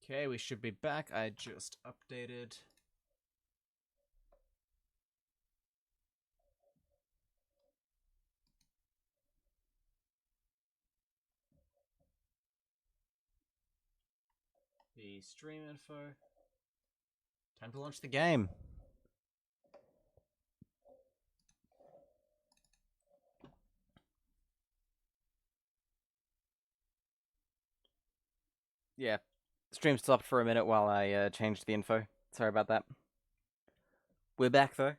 Okay, we should be back. I just updated. The stream info. Time to launch the game. Yeah, stream stopped for a minute while I changed the info. Sorry about that. We're back though.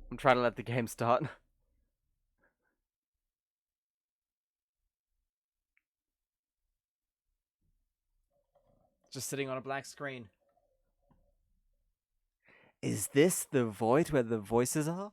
I'm trying to let the game start. Just sitting on a black screen. Is this the void where the voices are?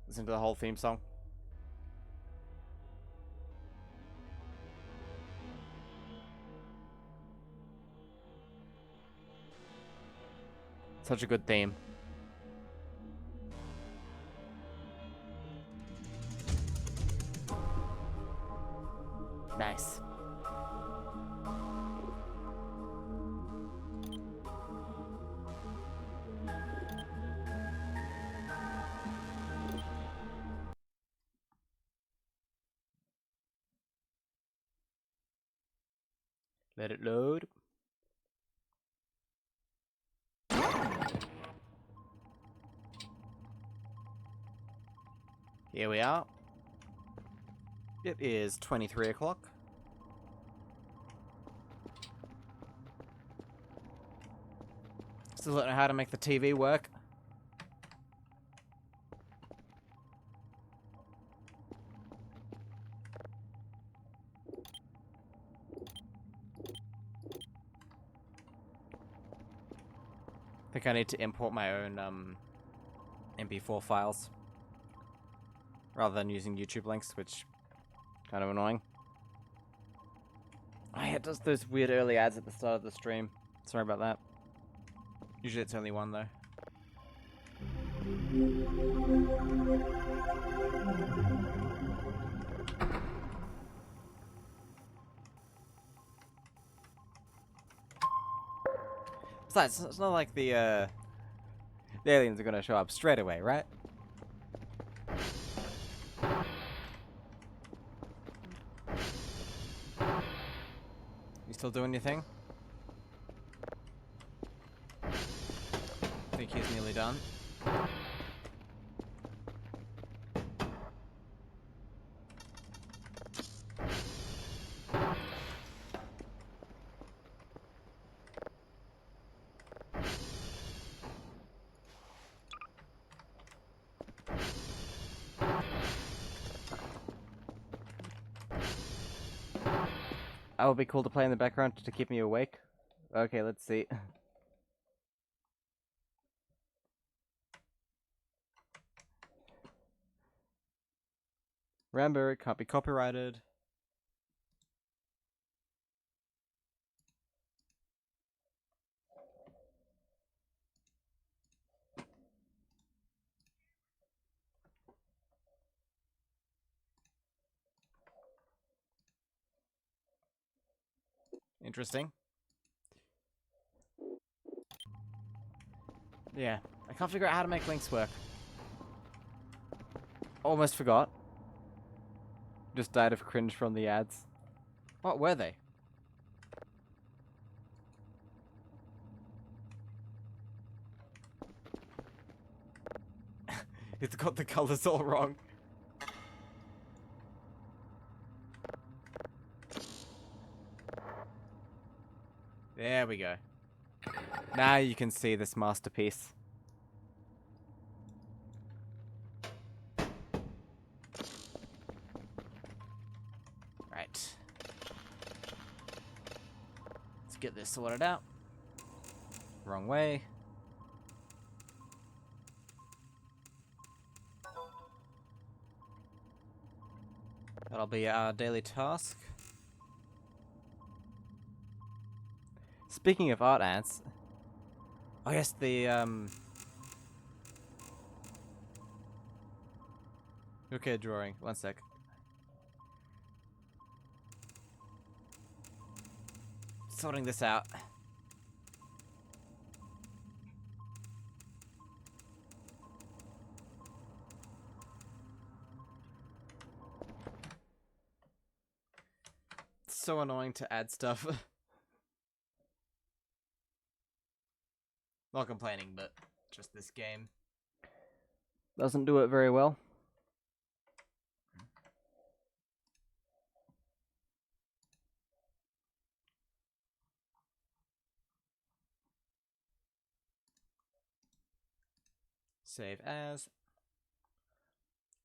Listen to the whole theme song. Such a good theme. Nice. Let it load. Here we are. It is 23 o'clock. Still don't know how to make the TV work. I think I need to import my own MP4 files rather than using YouTube links, which kind of annoying. Oh yeah, it does those weird early ads at the start of the stream. Sorry about that. Usually it's only one though. Besides, it's not like the aliens are gonna show up straight away, right? You still doing your thing? I think he's nearly done. That would be cool to play in the background to keep me awake. Okay, let's see. Remember, it can't be copyrighted. Interesting. Yeah, I can't figure out how to make links work. Almost forgot. Just died of cringe from the ads. What were they? It's got the colors all wrong. There we go. Now you can see this masterpiece. sort it out. Wrong way. That'll be our daily task. Speaking of art ants, oh yes, the okay, drawing. One sec. Sorting this out. It's so annoying to add stuff. Not complaining, but just this game doesn't do it very well. Save as.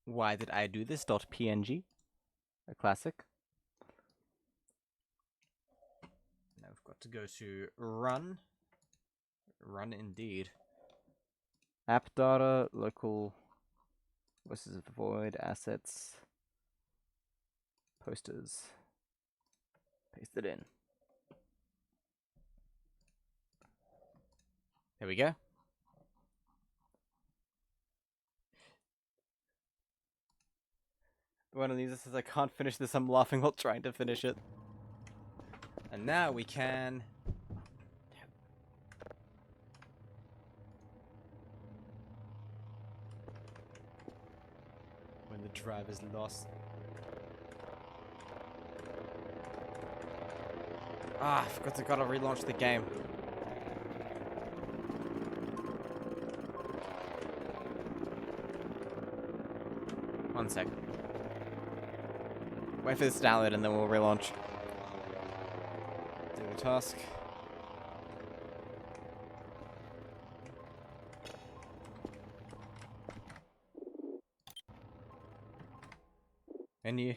Why did I do this? .png. A classic. Now we've got to go to run. Run indeed. App data, local voices of the void, assets, posters. Paste it in. There we go. One of these says I can't finish this, I'm laughing while trying to finish it. And now we can... When the drive is lost. Ah, I forgot to gotta relaunch the game. One sec. Wait for this to download and then we'll relaunch. Do the task. Menu.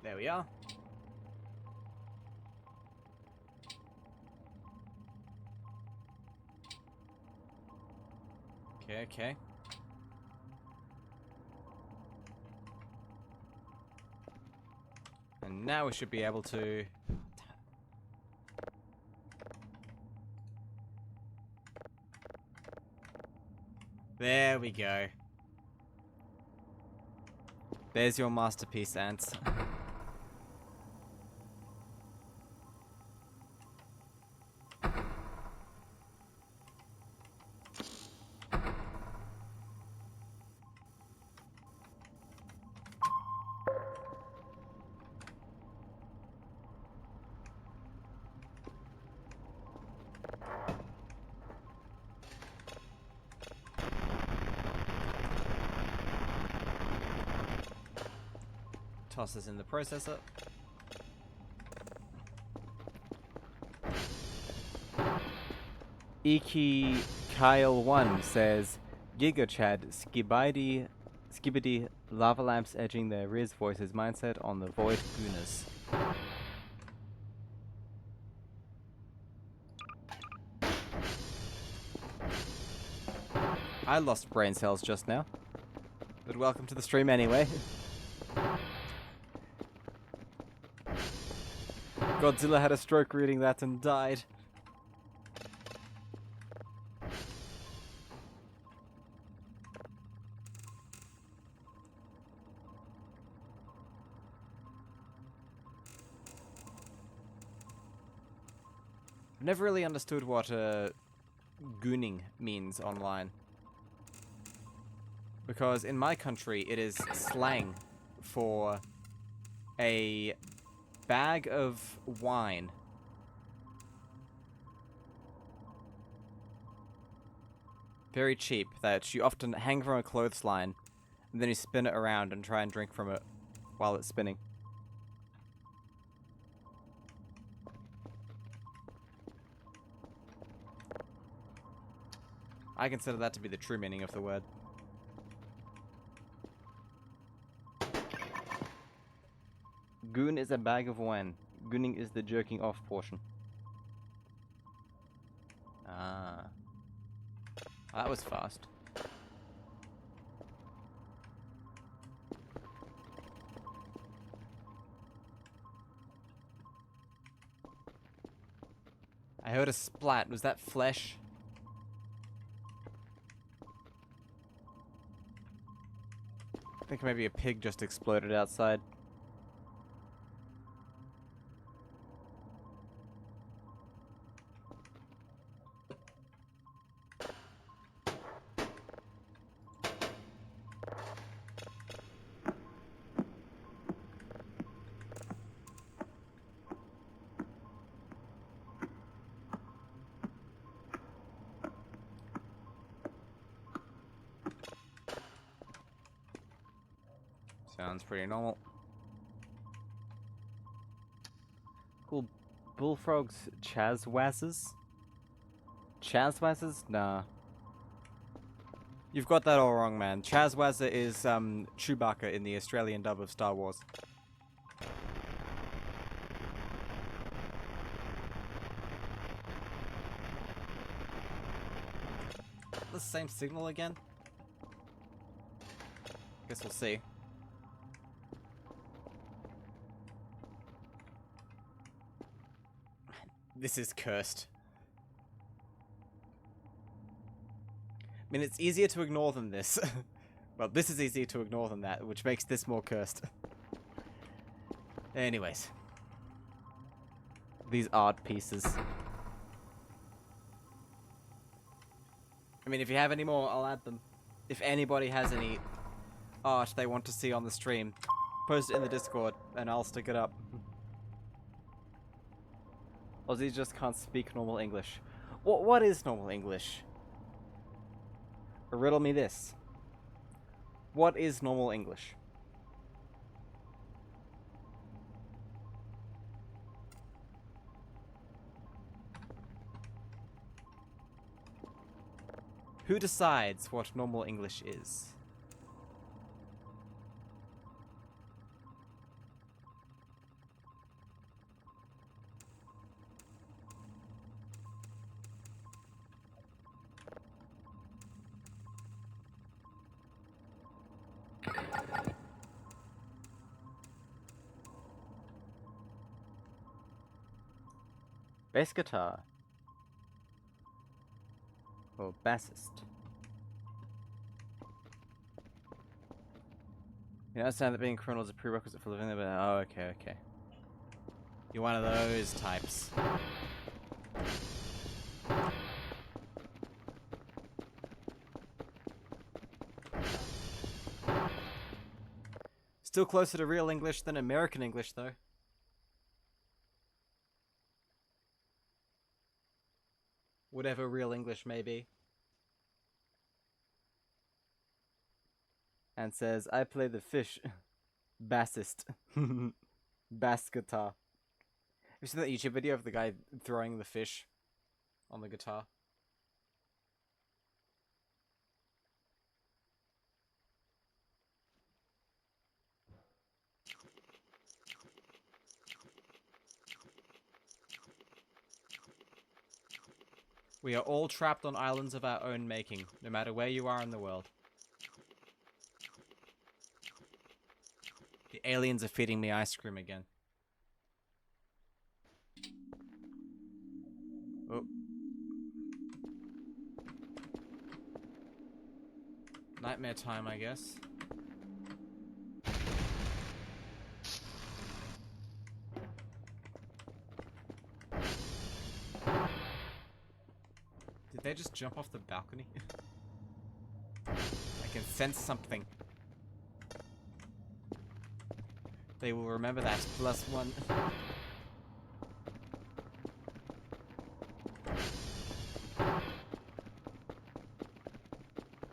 There we are. Okay, okay. And now we should be able to... There we go. There's your masterpiece, ants. Toss this in the processor. Iki Kyle1 says, Giga Chad, Skibidi, lava lamps edging their Riz voices mindset on the void gooners. I lost brain cells just now, but welcome to the stream anyway. Godzilla had a stroke reading that and died. I've never really understood what gooning means online. Because in my country it is slang for a bag of wine. Very cheap, that you often hang from a clothesline and then you spin it around and try and drink from it while it's spinning. I consider that to be the true meaning of the word. Goon is a bag of wine. Gooning is the jerking off portion. Ah. That was fast. I heard a splat. Was that flesh? I think maybe a pig just exploded outside. Sounds pretty normal. Cool. Bullfrogs, Chazwazzes? Chazwazzes? Nah. You've got that all wrong, man. Chazwazza is Chewbacca in the Australian dub of Star Wars. The same signal again? Guess we'll see. This is cursed. I mean, it's easier to ignore than this. Well, this is easier to ignore than that, which makes this more cursed. Anyways. These art pieces. I mean, if you have any more, I'll add them. If anybody has any art they want to see on the stream, post it in the Discord, and I'll stick it up. Aussies just can't speak normal English. What is normal English? Riddle me this. What is normal English? Who decides what normal English is? Bass guitar. Or bassist. You understand that being a criminal is a prerequisite for living there, but oh, okay, okay. You're one of those types. Still closer to real English than American English, though. Whatever real English may be. And says, I play the fish. Bassist. Bass guitar. Have you seen that YouTube video of the guy throwing the fish on the guitar? We are all trapped on islands of our own making, no matter where you are in the world. The aliens are feeding me ice cream again. Oh. Nightmare time, I guess. Did they just jump off the balcony? I can sense something. They will remember that. +1.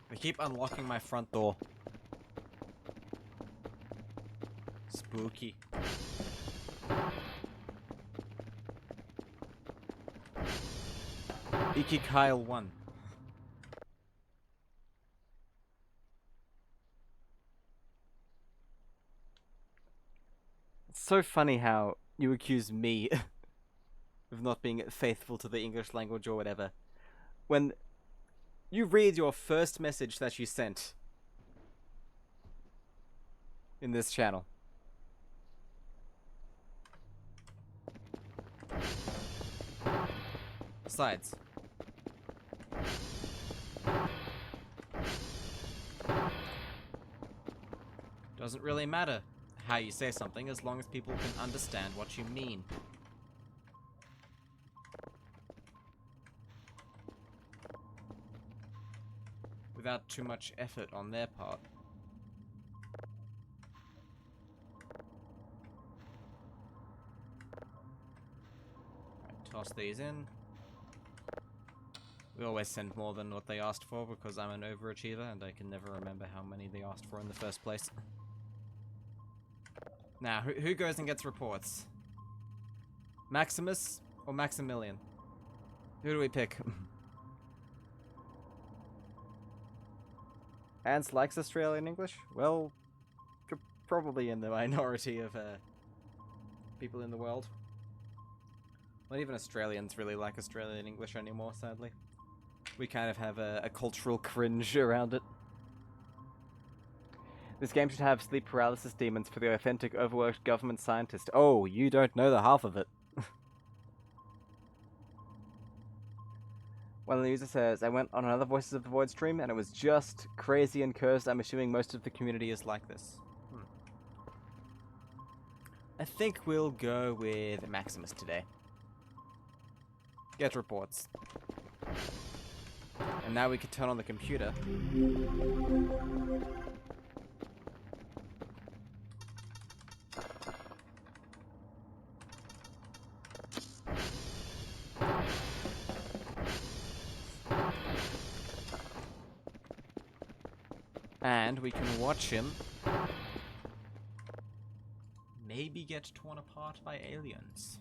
They keep unlocking my front door. Spooky. Iki Kyle 1. so funny how you accuse me of not being faithful to the English language or whatever, when you read your first message that you sent in this channel. Besides, doesn't really matter how you say something as long as people can understand what you mean. Without too much effort on their part. Right, toss these in. We always send more than what they asked for because I'm an overachiever and I can never remember how many they asked for in the first place. Now, who goes and gets reports? Maximus or Maximilian? Who do we pick? Ants likes Australian English? Well, you're probably in the minority of people in the world. Not even Australians really like Australian English anymore, sadly. We kind of have a cultural cringe around it. This game should have sleep paralysis demons for the authentic overworked government scientist. Oh, you don't know the half of it. One of the users says, I went on another Voices of the Void stream and it was just crazy and cursed. I'm assuming most of the community is like this. I think we'll go with Maximus today. Get reports. And now we can turn on the computer. And we can watch him maybe get torn apart by aliens.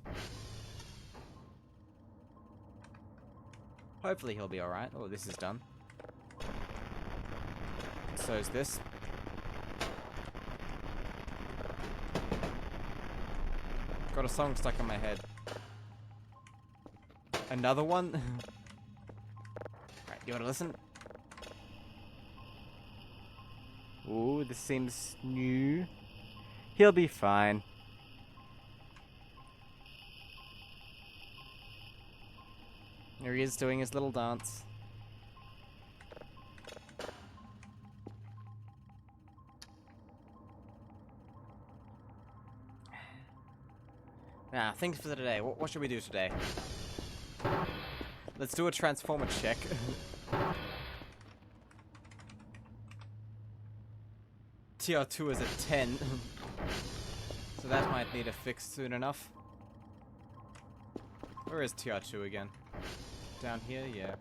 Hopefully he'll be alright. Oh, this is done. So is this. Got a song stuck in my head. Another one? Alright, you wanna listen? Ooh, this seems new. He'll be fine. There he is doing his little dance. Now, things for today. What should we do today? Let's do a transformer check. TR2 is at 10. So that might need a fix soon enough. Where is TR2 again? Down here? Yeah.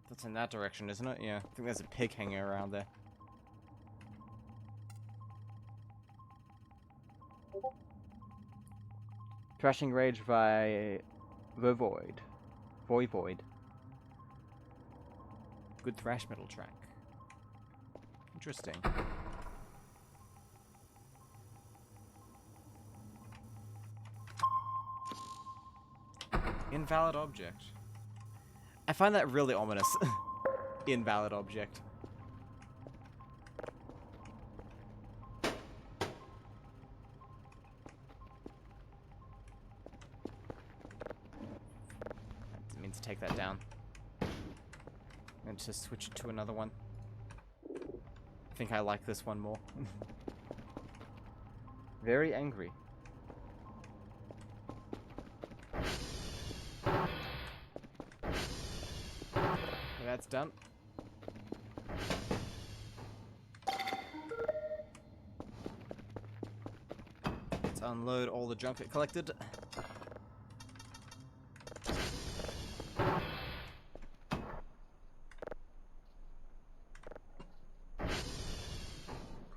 That's in that direction, isn't it? Yeah. I think there's a pig hanging around there. Thrashing Rage by The Void. Void. Good thrash metal track. Interesting. Invalid object. I find that really ominous. Invalid object. That means take that down. And just switch it to another one. I think I like this one more. Very angry. Okay, that's done. Let's unload all the junk it collected.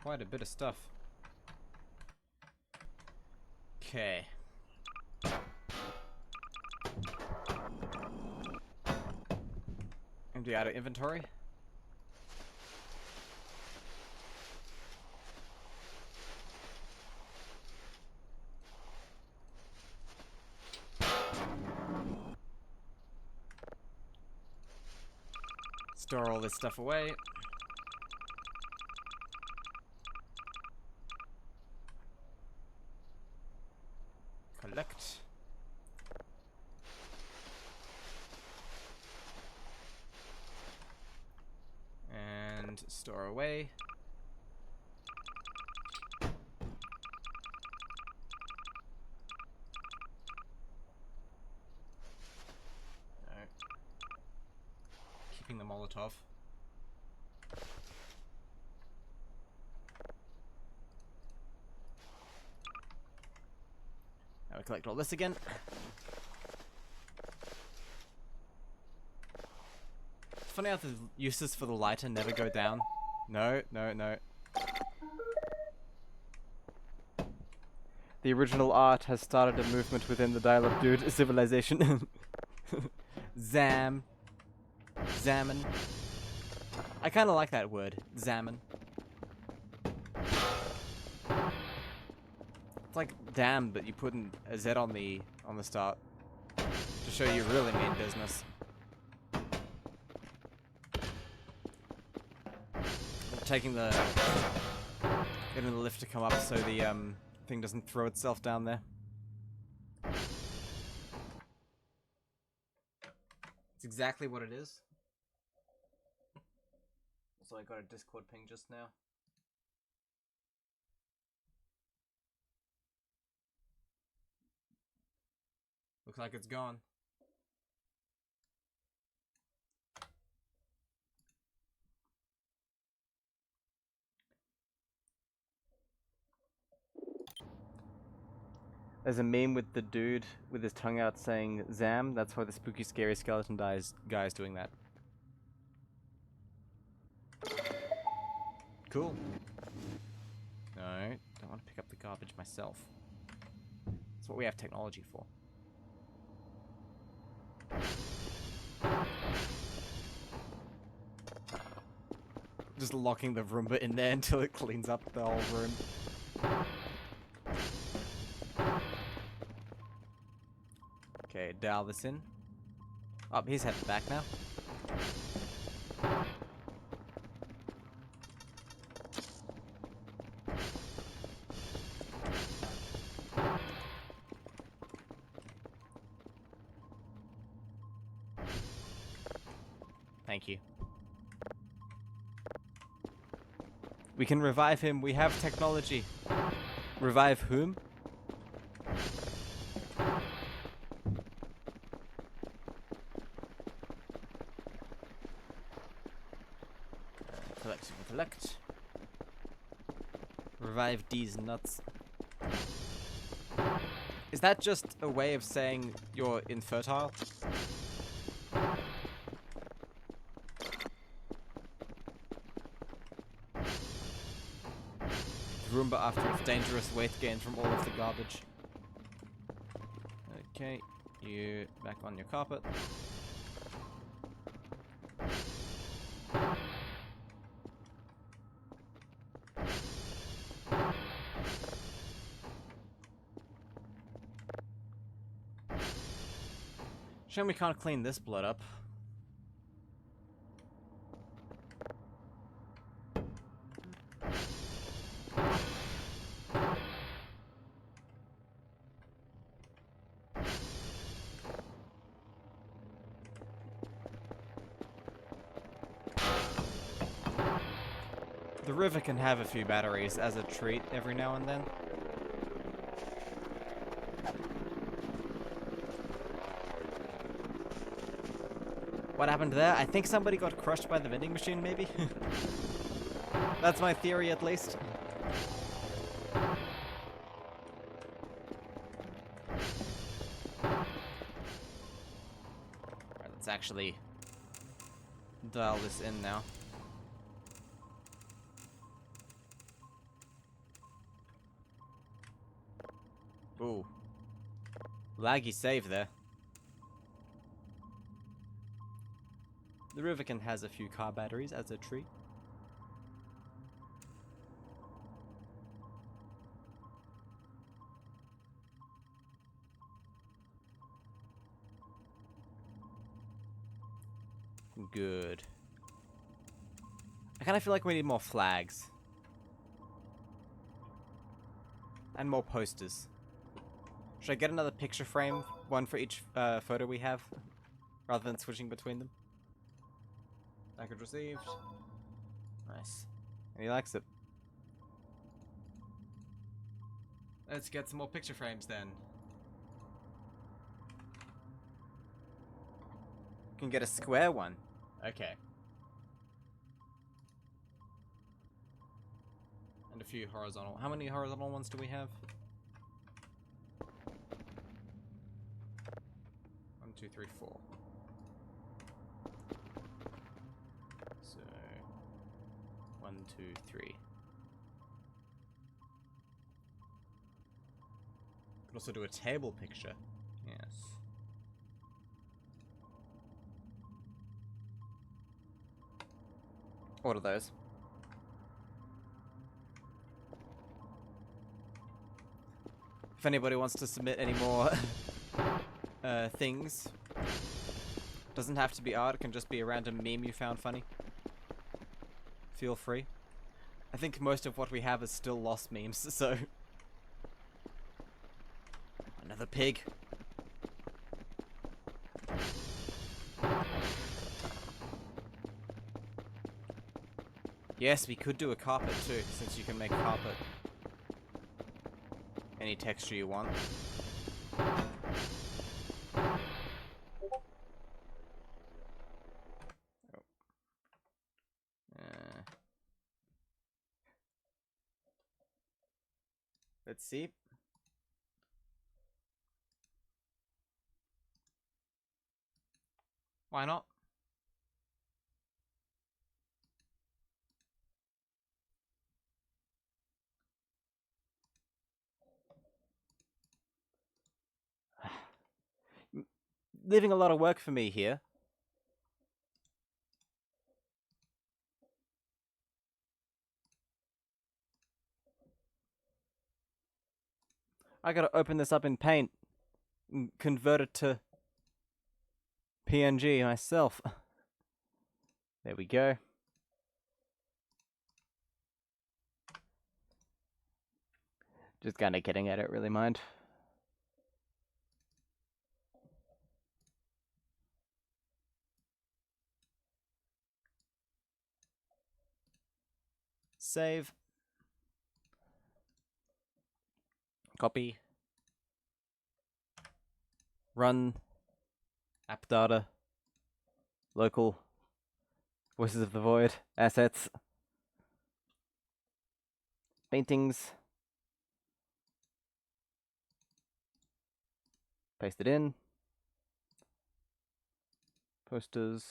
Quite a bit of stuff. Okay. Empty out of inventory. Store all this stuff away. Collect. And store away. Alright. Keeping the Molotov. Now we collect all this again. It's funny how the uses for the lighter never go down. No, no, no. The original art has started a movement within the dial-up dude civilization. Zam. Zammon. I kind of like that word, zammon. It's like damn, but you put a Z on the start to show you really mean business. Getting the lift to come up so the thing doesn't throw itself down there. It's exactly what it is. So I got a Discord ping just now. Looks like it's gone. There's a meme with the dude with his tongue out saying Zam. That's why the spooky, scary skeleton guy is doing that. Cool. No, don't want to pick up the garbage myself. That's what we have technology for. Just locking the Roomba in there until it cleans up the whole room. Okay, dial this in. Oh, he's heading back now. Thank you. We can revive him. We have technology. Revive whom? Collect. Revive these nuts. Is that just a way of saying you're infertile? Roomba after its dangerous weight gain from all of the garbage. Okay, you back on your carpet. Shame we can't clean this blood up. The river can have a few batteries as a treat every now and then. What happened there? I think somebody got crushed by the vending machine, maybe? That's my theory, at least. Alright, let's actually dial this in now. Ooh. Laggy save there. The Rivercan has a few car batteries as a treat. Good. I kind of feel like we need more flags. And more posters. Should I get another picture frame? One for each photo we have? Rather than switching between them? Package received. Nice. And he likes it. Let's get some more picture frames then. Can get a square one. Okay. And a few horizontal. How many horizontal ones do we have? 1, 2, 3, 4. So 1, 2, 3. Could also do a table picture. Yes. What are those? If anybody wants to submit any more things, doesn't have to be art, it can just be a random meme you found funny. Feel free. I think most of what we have is still lost memes, so... Another pig. Yes, we could do a carpet too, since you can make carpet any texture you want. Let's see. Why not? Leaving a lot of work for me here. I gotta open this up in Paint and convert it to PNG myself. There we go. Just kinda getting at it, really mind. Save. Copy. Run. App data. Local. Voices of the Void. Assets. Paintings. Paste it in. Posters.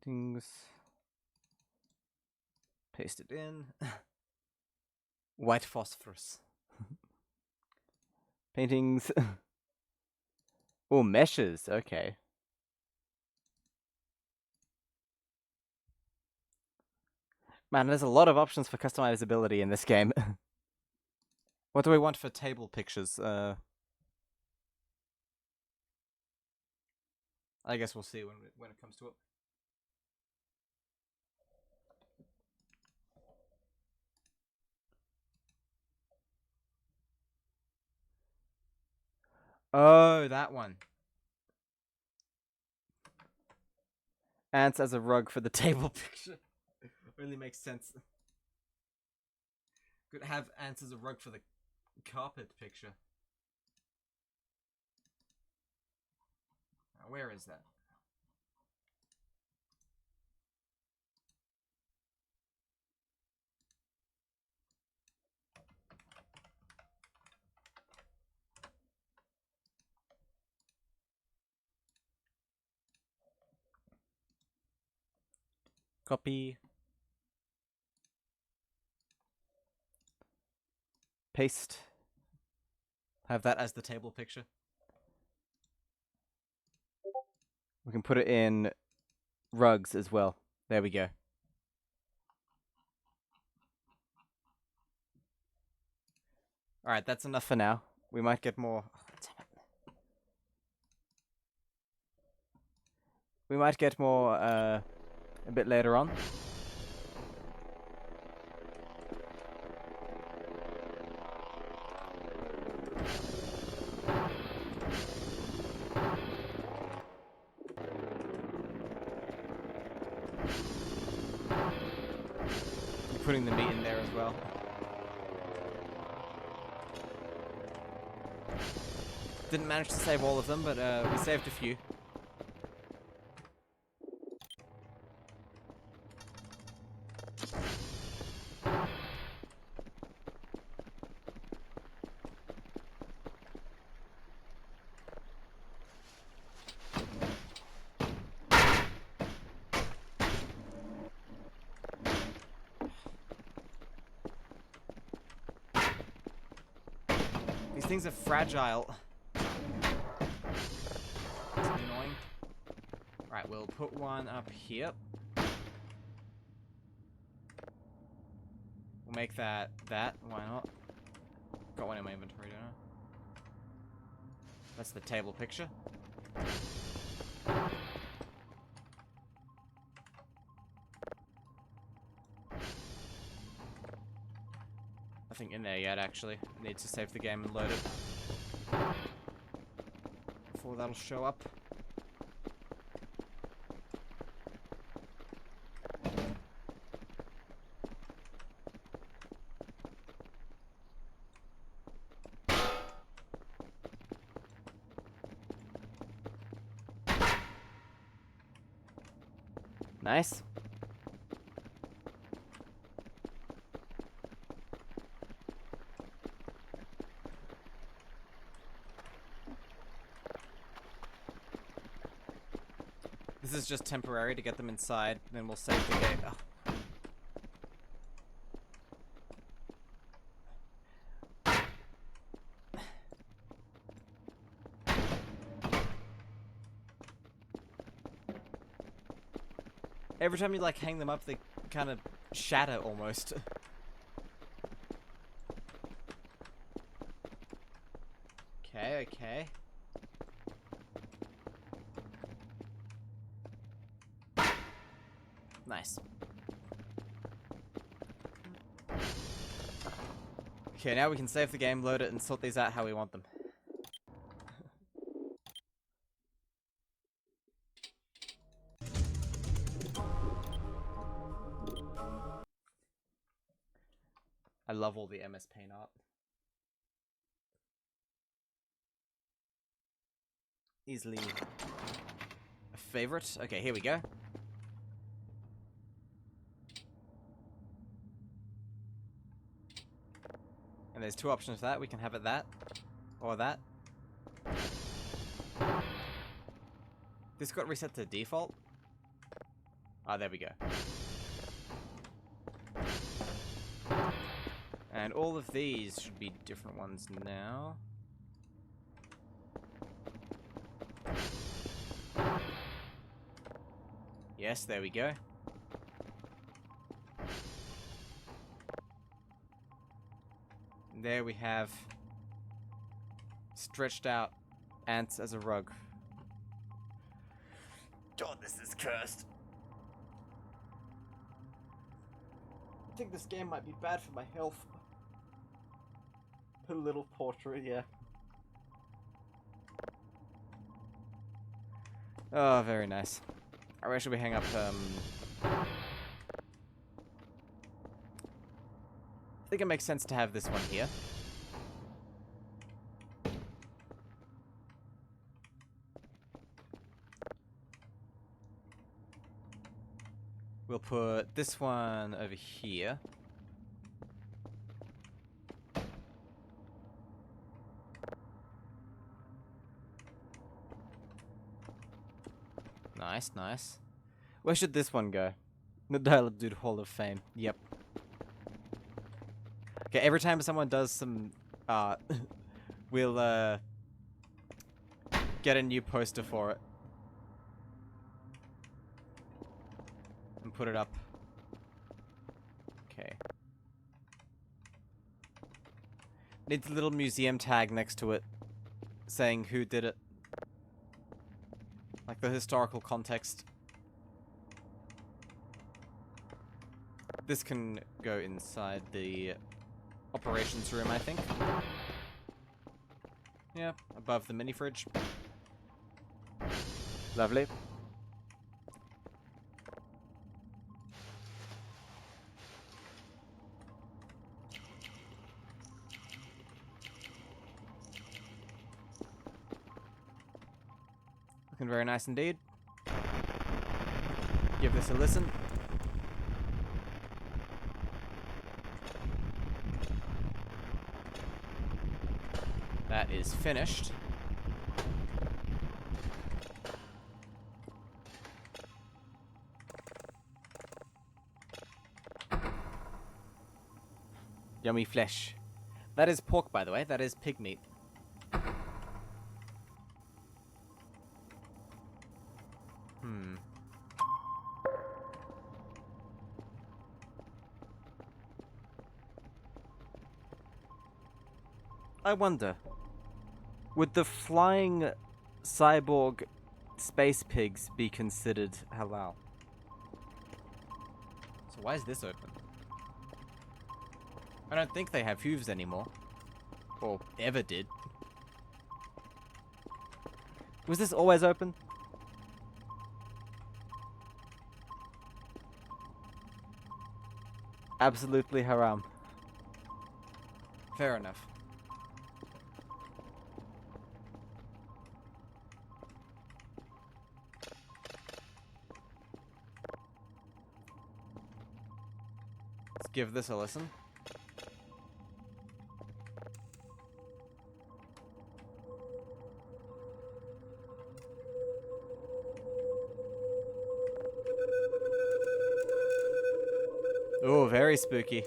Paintings. Paste it in. White phosphorus. Paintings. Oh, meshes. Okay. Man, there's a lot of options for customizability in this game. What do we want for table pictures? I guess we'll see when it comes to it. Oh, that one. Ants as a rug for the table picture. Really makes sense. Could have ants as a rug for the carpet picture. Now, where is that? Copy. Paste. Have that as the table picture. We can put it in rugs as well. There we go. Alright, that's enough for now. We might get more... We might get more a bit later on. Putting the meat in there as well. Didn't manage to save all of them, but we saved a few. These things are fragile. It's annoying. Right, we'll put one up here. We'll make that. Why not? Got one in my inventory, don't I? That's the table picture. Nothing in there yet, actually. Need to save the game and load it before that'll show up. Nice. This is just temporary to get them inside, then we'll save the game. Oh. Every time you like hang them up, they kind of shatter almost. Okay, okay. Nice. Okay, now we can save the game, load it, and sort these out how we want them. I love all the MS Paint art. Easily a favorite. Okay, here we go. And there's two options for that. We can have it that, or that. This got reset to default. Ah, there we go. And all of these should be different ones now. Yes, there we go. And there we have stretched out ants as a rug. God, this is cursed. I think this game might be bad for my health. Put a little portrait, yeah. Oh, very nice. Where should we hang up, I think it makes sense to have this one here. We'll put this one over here. Nice, nice. Where should this one go? The Dial Up Dude Hall of Fame. Yep. Okay, every time someone does some art, we'll get a new poster for it. And put it up. Okay. Needs a little museum tag next to it saying who did it. Like the historical context. This can go inside the operations room, I think. Yeah, above the mini fridge. Lovely. Looking very nice indeed. Give this a listen. That is finished. Yummy flesh. That is pork, by the way. That is pig meat. I wonder, would the flying cyborg space pigs be considered halal? So why is this open? I don't think they have hooves anymore. Or ever did. Was this always open? Absolutely haram. Fair enough. Let's give this a listen. Oh, very spooky.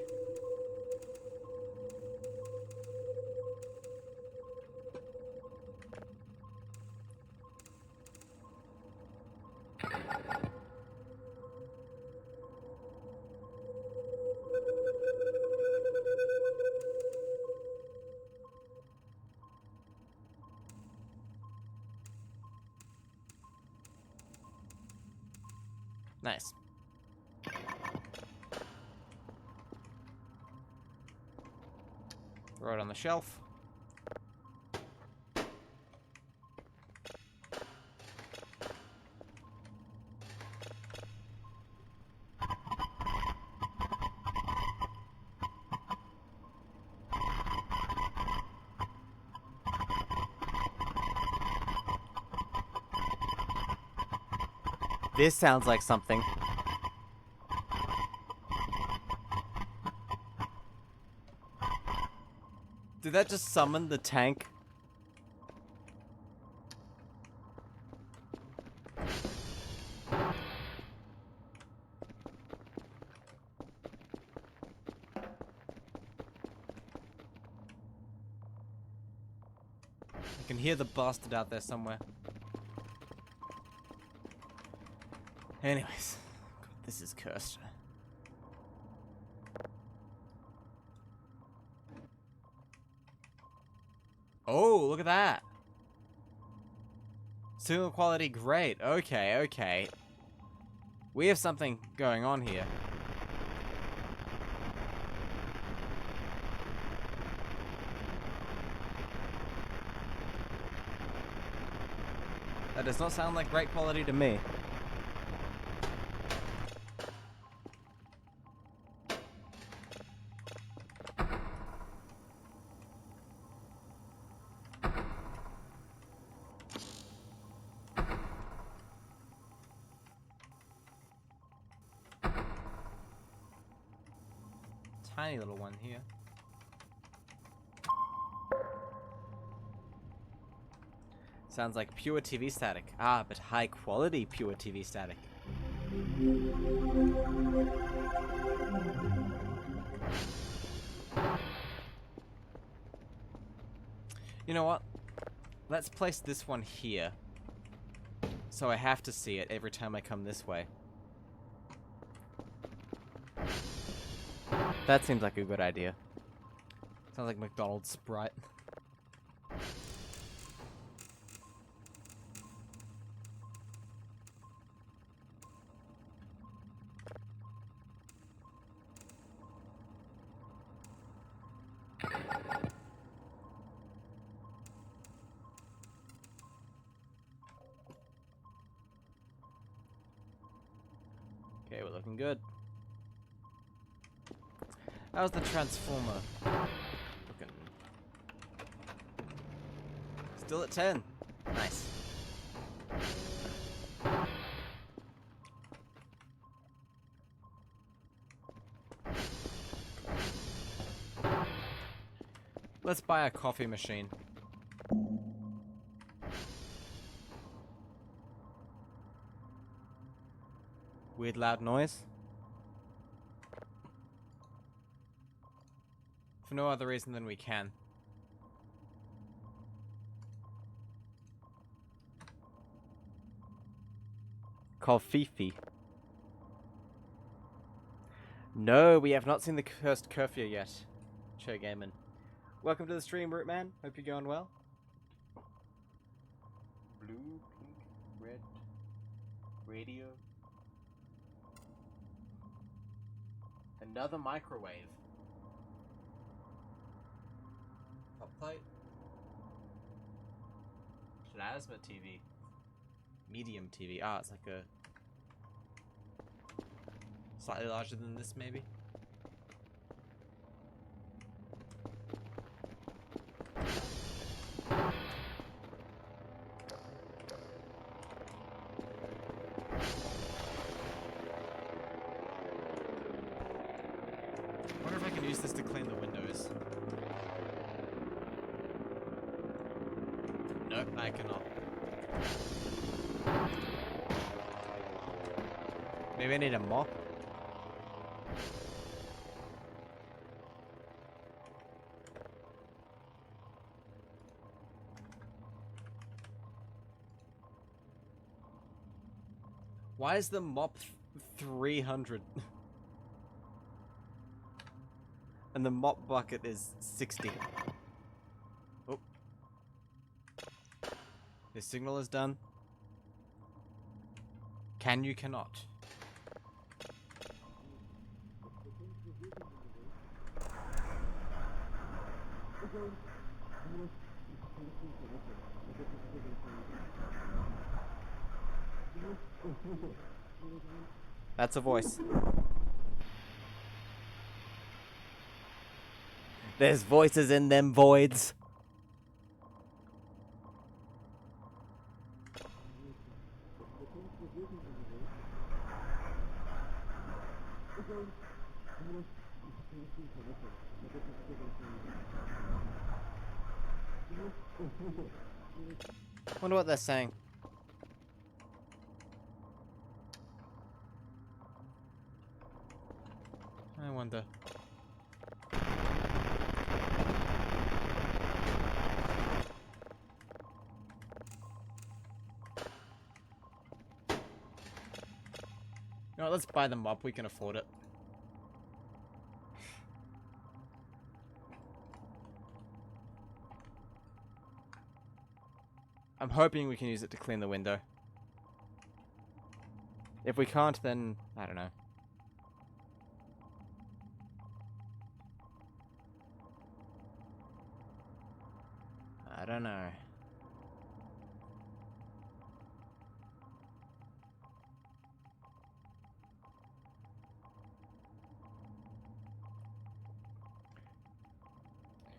Nice. Throw it on the shelf. This sounds like something. Did that just summon the tank? I can hear the bastard out there somewhere. Anyways, God, this is cursed. Oh, look at that. Signal quality great. Okay, okay. We have something going on here. That does not sound like great quality to me. Tiny little one here. Sounds like pure TV static. Ah, but high quality pure TV static. You know what? Let's place this one here. So I have to see it every time I come this way. That seems like a good idea. Sounds like McDonald's Sprite. looking good. How's the transformer looking? Still at 10. Nice. Let's buy a coffee machine. Weird loud noise. For no other reason than we can. Call Fifi. No, we have not seen the cursed curfew yet. Cho Gaiman. Welcome to the stream, Rootman. Hope you're going well. Blue, pink, red, radio. Another microwave. Hot plate. Plasma TV. Medium TV. Ah, it's like a... slightly larger than this, maybe? I wonder if I can use this to clean the windows. Nope, I cannot. Maybe I need a mop? Why is the mop 300? And the mop bucket is 60. Oh. This signal is done. Can you cannot? That's a voice. There's voices in them voids. Wonder what they're saying. I wonder. No, let's buy them up. We can afford it. I'm hoping we can use it to clean the window. If we can't, then I don't know. I don't know.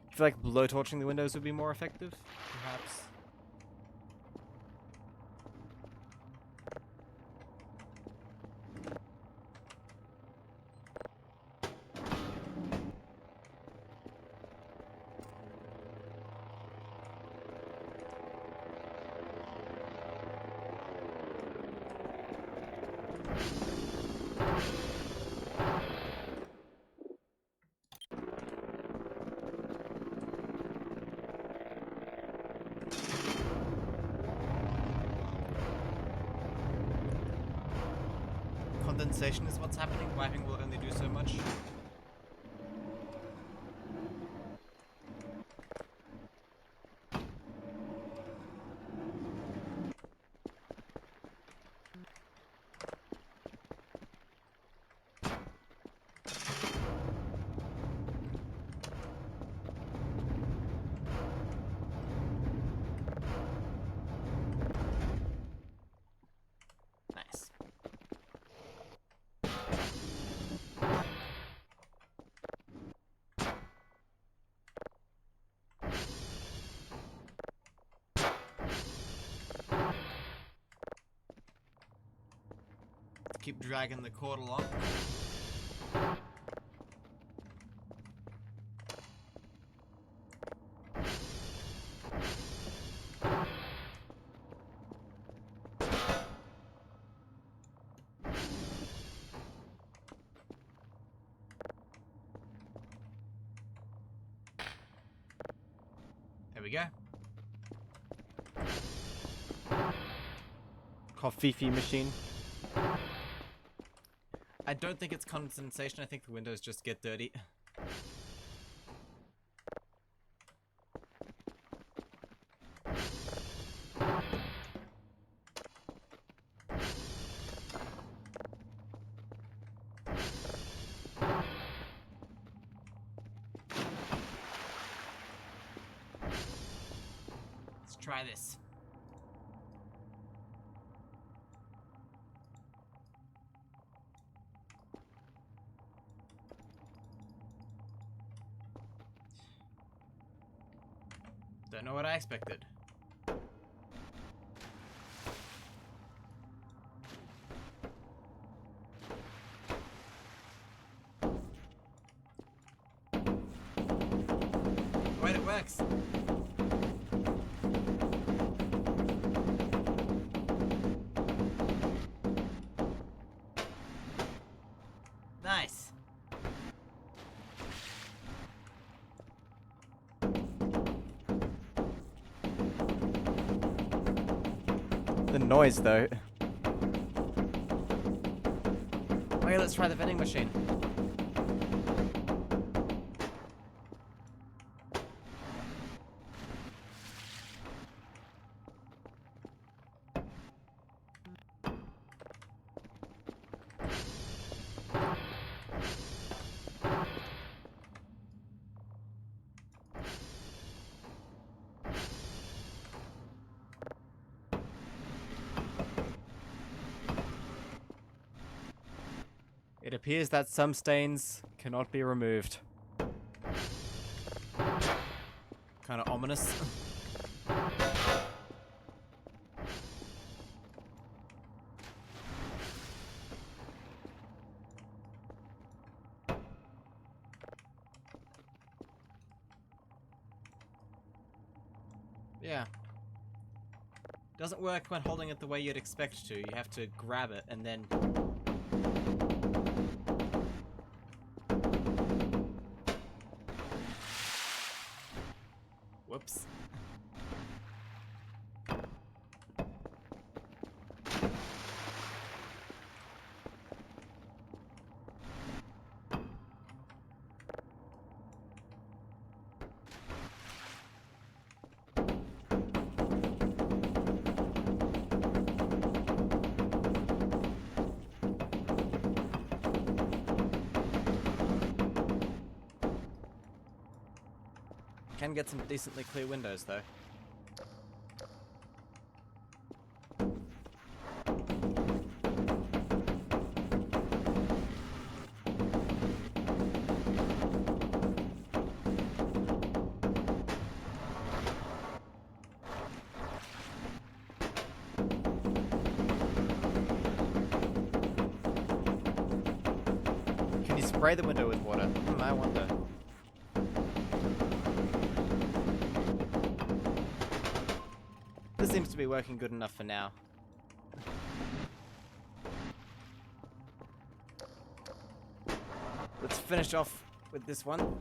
I feel like blowtorching the windows would be more effective, perhaps. Condensation is what's happening. Wiping will only do so much. Nice. keep dragging the cord along. There we go. Coffee machine. I don't think it's condensation, I think the windows just get dirty. Let's try this. Don't know what I expected. Wait, it works. Nice. The noise, though. Okay, let's try the vending machine. It appears that some stains cannot be removed. Kind of ominous. Yeah. Doesn't work when holding it the way you'd expect to. You have to grab it and then... Whoops. Can get some decently clear windows though. Can you spray the window with water? I wonder. This seems to be working good enough for now. Let's finish off with this one.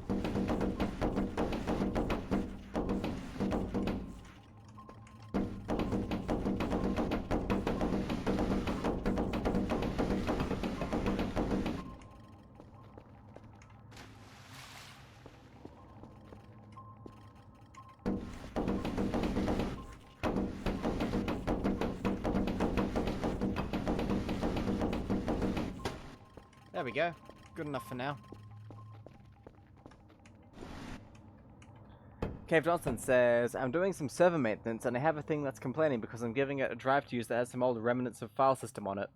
There we go. Good enough for now. Cave Johnson says, I'm doing some server maintenance and I have a thing that's complaining because I'm giving it a drive to use that has some old remnants of file system on it.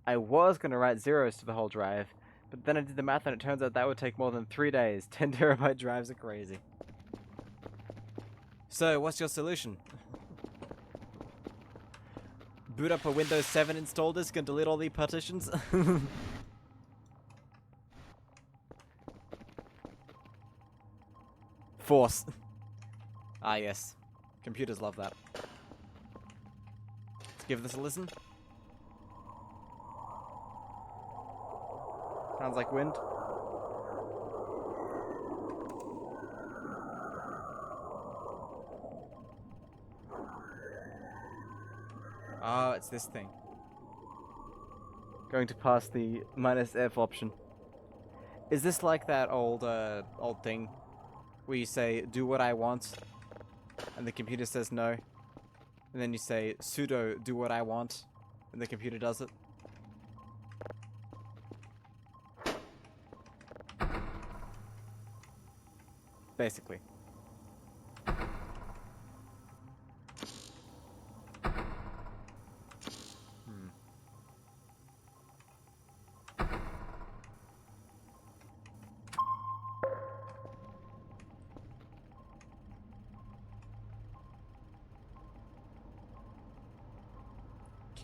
I was going to write zeros to the whole drive, but then I did the math and it turns out that would take more than 3 days. 10 terabyte drives are crazy. So, what's your solution? boot up a Windows 7 install disk and delete all the partitions. Force. Ah, yes. Computers love that. Let's give this a listen. Sounds like wind. Oh, it's this thing. Going to pass the -F option. Is this like that old thing where you say, do what I want, and the computer says no? And then you say, sudo, do what I want, and the computer does it? Basically.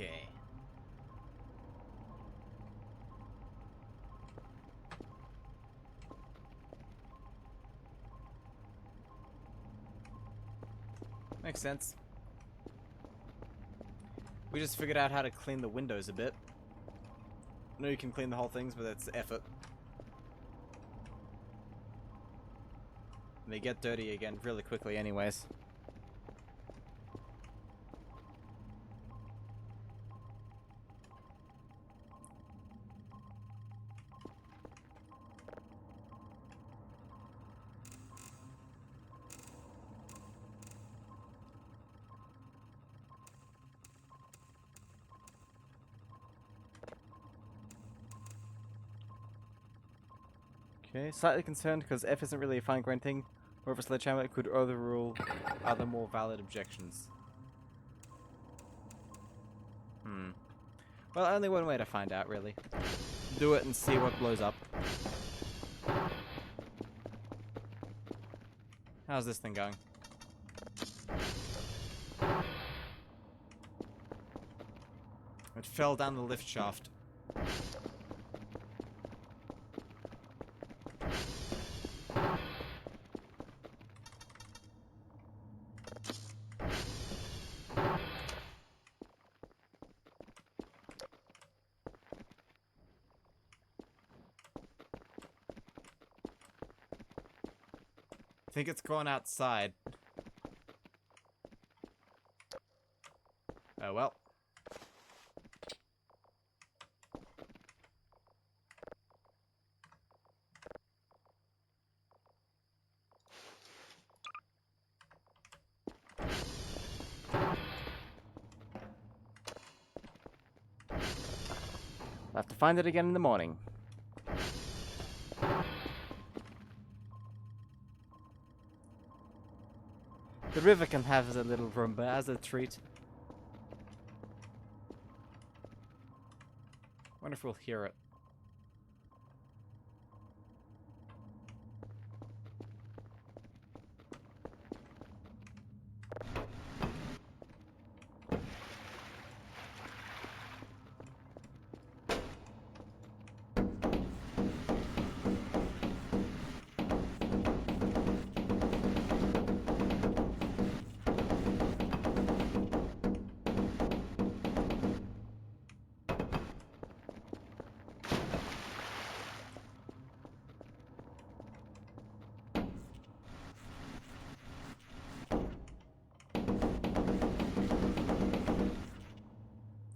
Okay. Makes sense. We just figured out how to clean the windows a bit. I know you can clean the whole things, but it's effort. And they get dirty again really quickly anyways. Okay, slightly concerned because F isn't really a fine-grained thing. More of a sledgehammer could overrule Other more valid objections. Well, only one way to find out, really. Do it and see what blows up. How's this thing going? It fell down the lift shaft. I think it's gone outside. Oh well. I'll have to find it again in the morning. The river can have a little Roomba as a treat. Wonder if we'll hear it.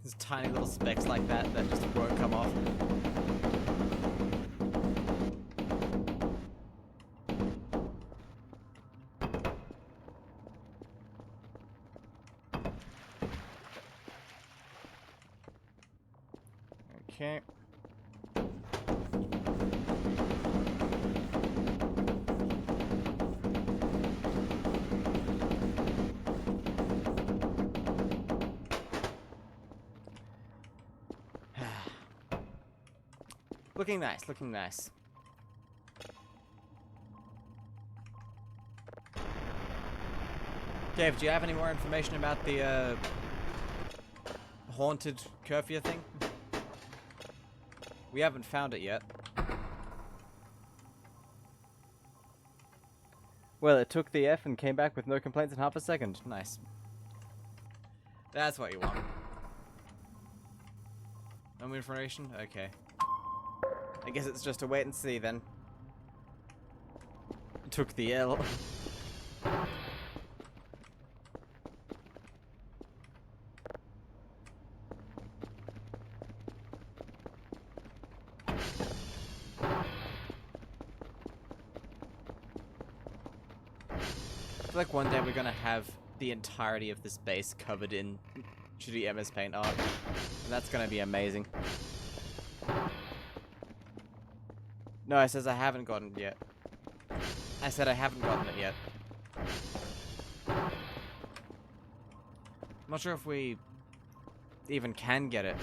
There's tiny little specks like that that just won't come off. Okay. Looking nice, looking nice. Dave, do you have any more information about the haunted curfew thing? We haven't found it yet. Well, it took the F and came back with no complaints in half a second. Nice. That's what you want. No information? Okay. I guess it's just a wait and see then. Took the L. I feel like one day we're gonna have the entirety of this base covered in shitty MS Paint art. And that's gonna be amazing. No, it says I haven't gotten it yet. I said I haven't gotten it yet. I'm not sure if we even can get it.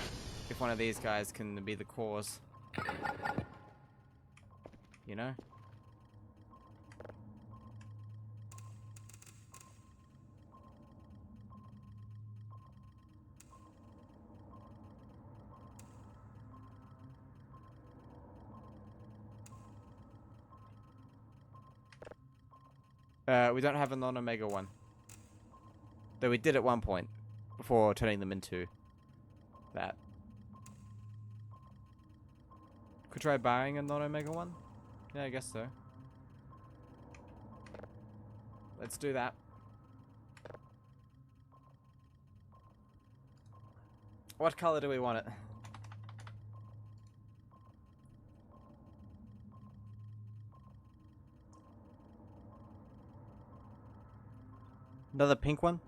If one of these guys can be the cause. You know? We don't have a non-omega one. Though we did at one point. Before turning them into that. Could try buying a non-omega one? Yeah, I guess so. Let's do that. What color do we want it? Another pink one?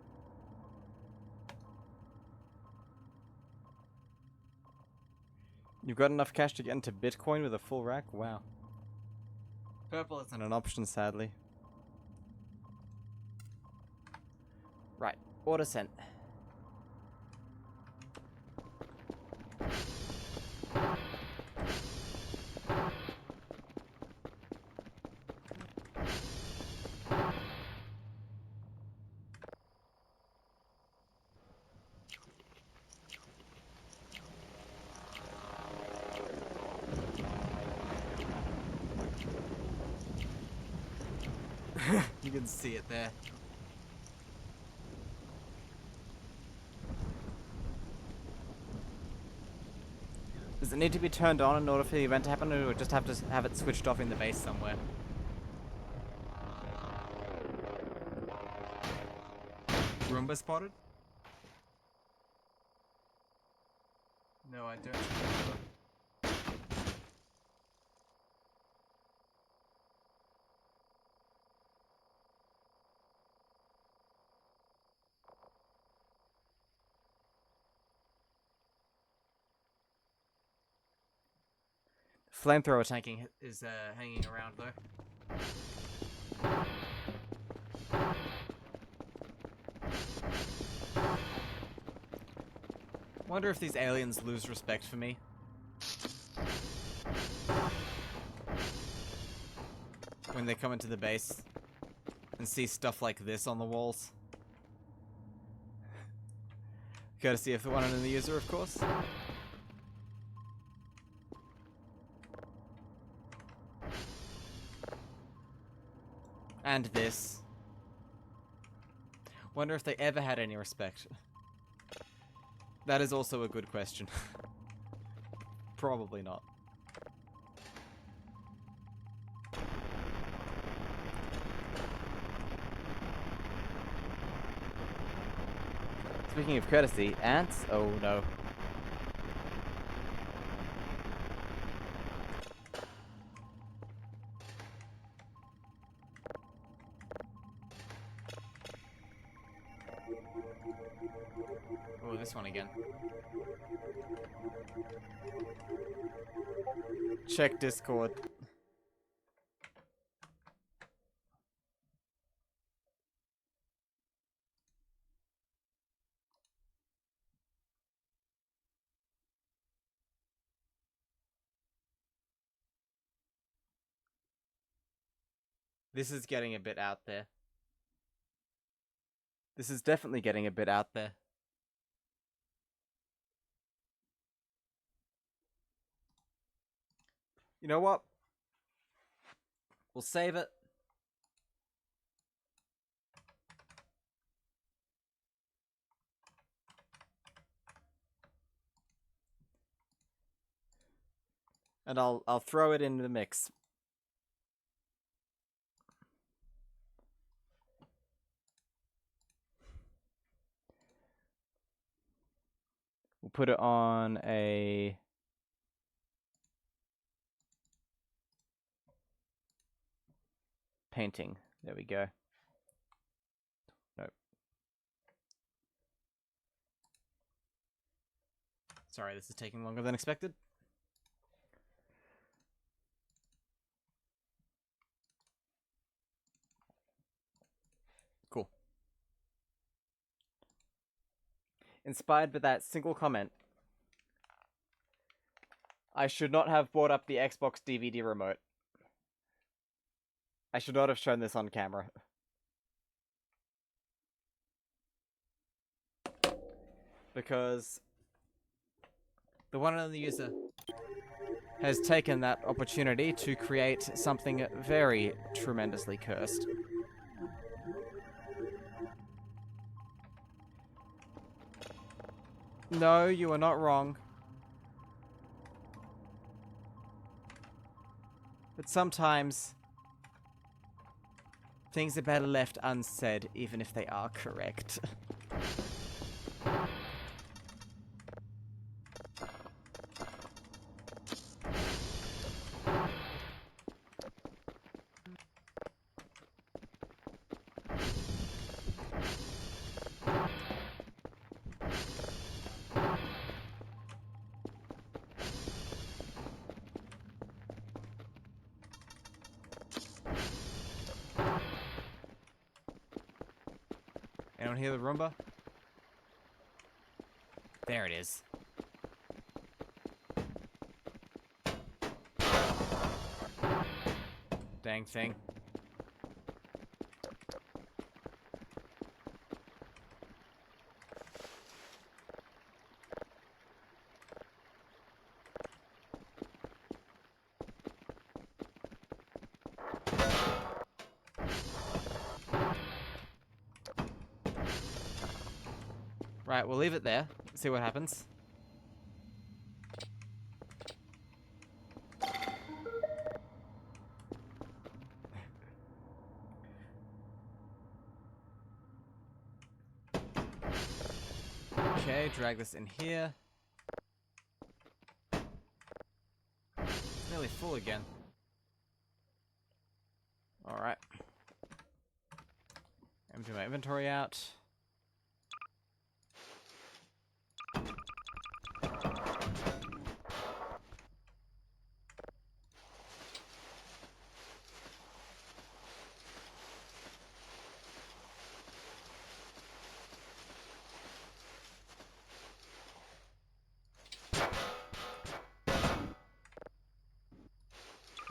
You've got enough cash to get into Bitcoin with a full rack? Wow. Purple isn't an option, sadly. Right. Order sent. You can see it there. Does it need to be turned on in order for the event to happen, or do we just have to have it switched off in the base somewhere? Roomba spotted? No, I don't. Flamethrower tanking is hanging around though. Wonder if these aliens lose respect for me. When they come into the base and see stuff like this on the walls. Courtesy of the one in the user, of course. And this. Wonder if they ever had any respect. That is also a good question. Probably not. Speaking of courtesy, ants? Oh no. Oh, this one again. Check Discord. This is getting a bit out there. This is definitely getting a bit out there. You know what? We'll save it. And I'll throw it in the mix. We'll put it on a painting. There we go. Nope. Sorry, this is taking longer than expected. Cool. Inspired by that single comment, I should not have brought up the Xbox DVD remote. I should not have shown this on camera. Because the one and only user has taken that opportunity to create something very tremendously cursed. No, you are not wrong. But sometimes things are better left unsaid, even if they are correct. Anyone hear the Roomba? There it is. Dang thing. Right, we'll leave it there. See what happens. Okay, drag this in here. It's nearly full again. Alright. Empty my inventory out.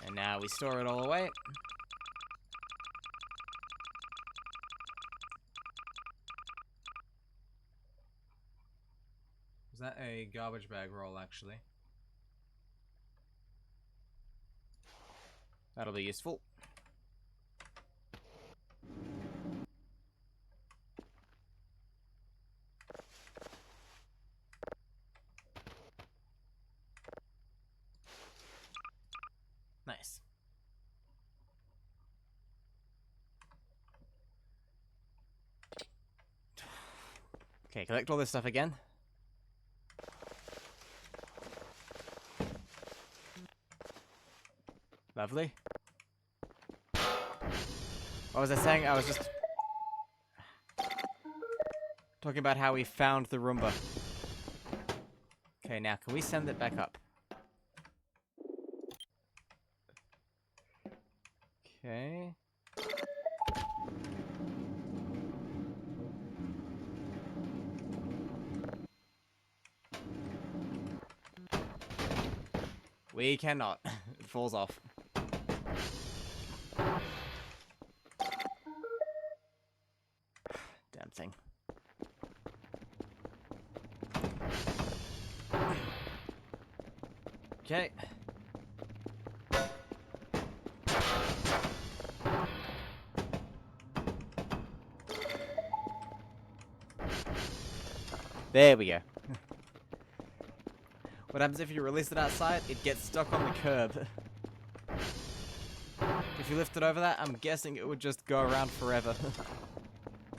And now we store it all away. Was that a garbage bag roll, actually? That'll be useful. Nice. Okay, collect all this stuff again. Lovely. What was I saying? I was just talking about how we found the Roomba. Okay, now can we send it back up? Okay. We cannot. It falls off. Damn thing. Okay. There we go. What happens if you release it outside? It gets stuck on the curb. If you lift it over that, I'm guessing it would just go around forever.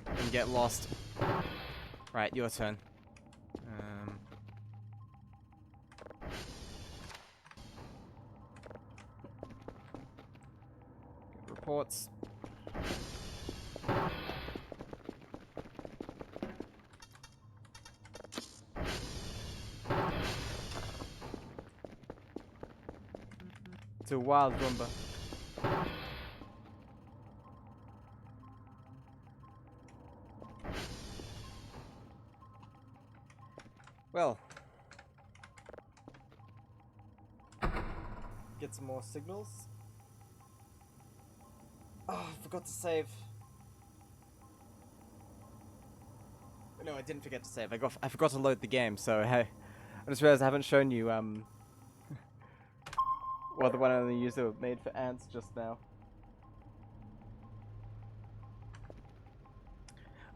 And get lost. Right, your turn. Reports. It's a wild Roomba. Well. Get some more signals. Oh, I forgot to save. No, I didn't forget to save. I forgot to load the game, so hey. I just realized I haven't shown you what the one on the user made for ants just now.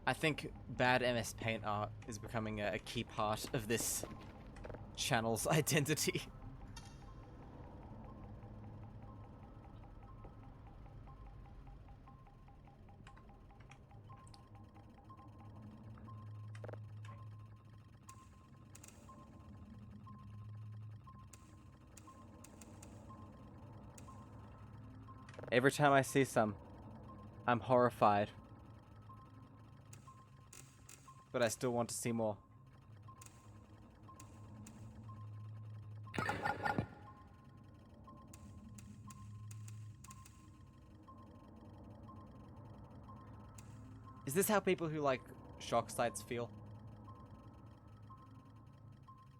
I think bad MS Paint art is becoming a key part of this channel's identity. Every time I see some, I'm horrified. But I still want to see more. Is this how people who like shock sites feel?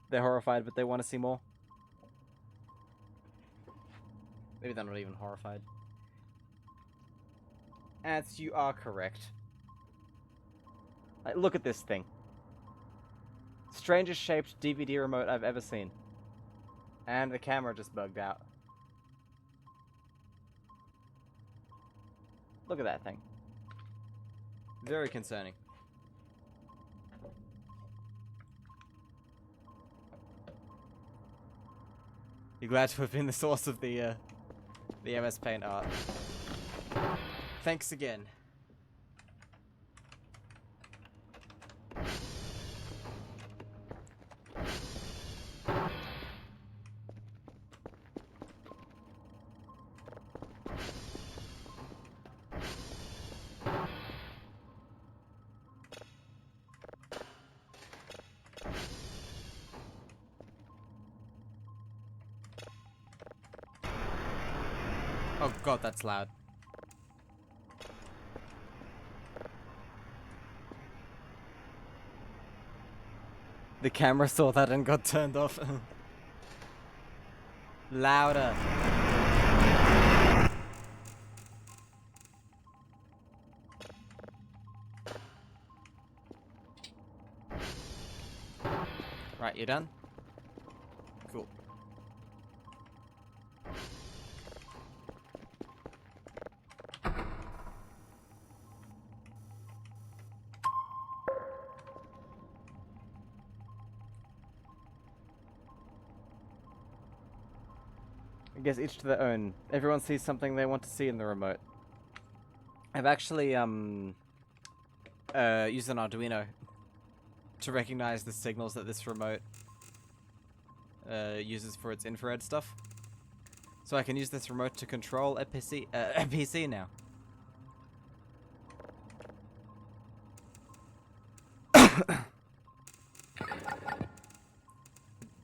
They're horrified, but they want to see more? Maybe they're not even horrified. Ants, you are correct. Like, look at this thing. Strangest shaped DVD remote I've ever seen. And the camera just bugged out. Look at that thing. Very concerning. You're glad to have been the source of the MS Paint art. Thanks again. Oh god, that's loud. The camera saw that and got turned off. Louder. Right, you done? Cool. I guess each to their own. Everyone sees something they want to see in the remote. I've actually used an Arduino to recognize the signals that this remote uses for its infrared stuff. So I can use this remote to control a PC now.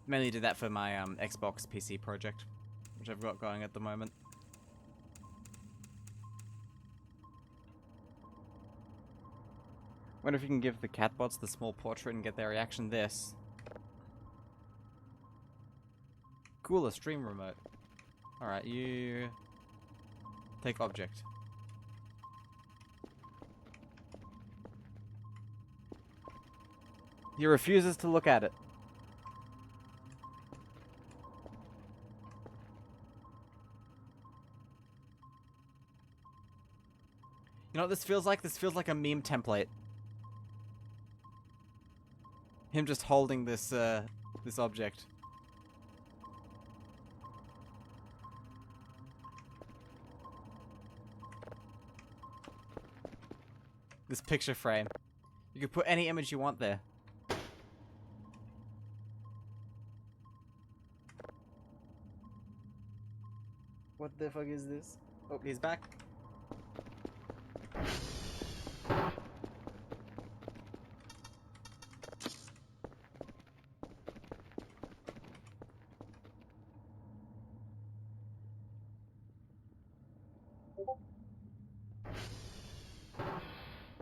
Mainly did that for my Xbox PC project, which I've got going at the moment. Wonder if you can give the catbots the small portrait and get their reaction. This. Cool, a stream remote. Alright, you... take object. He refuses to look at it. You know what this feels like? This feels like a meme template. Him just holding this this object. This picture frame. You can put any image you want there. What the fuck is this? Oh, he's back.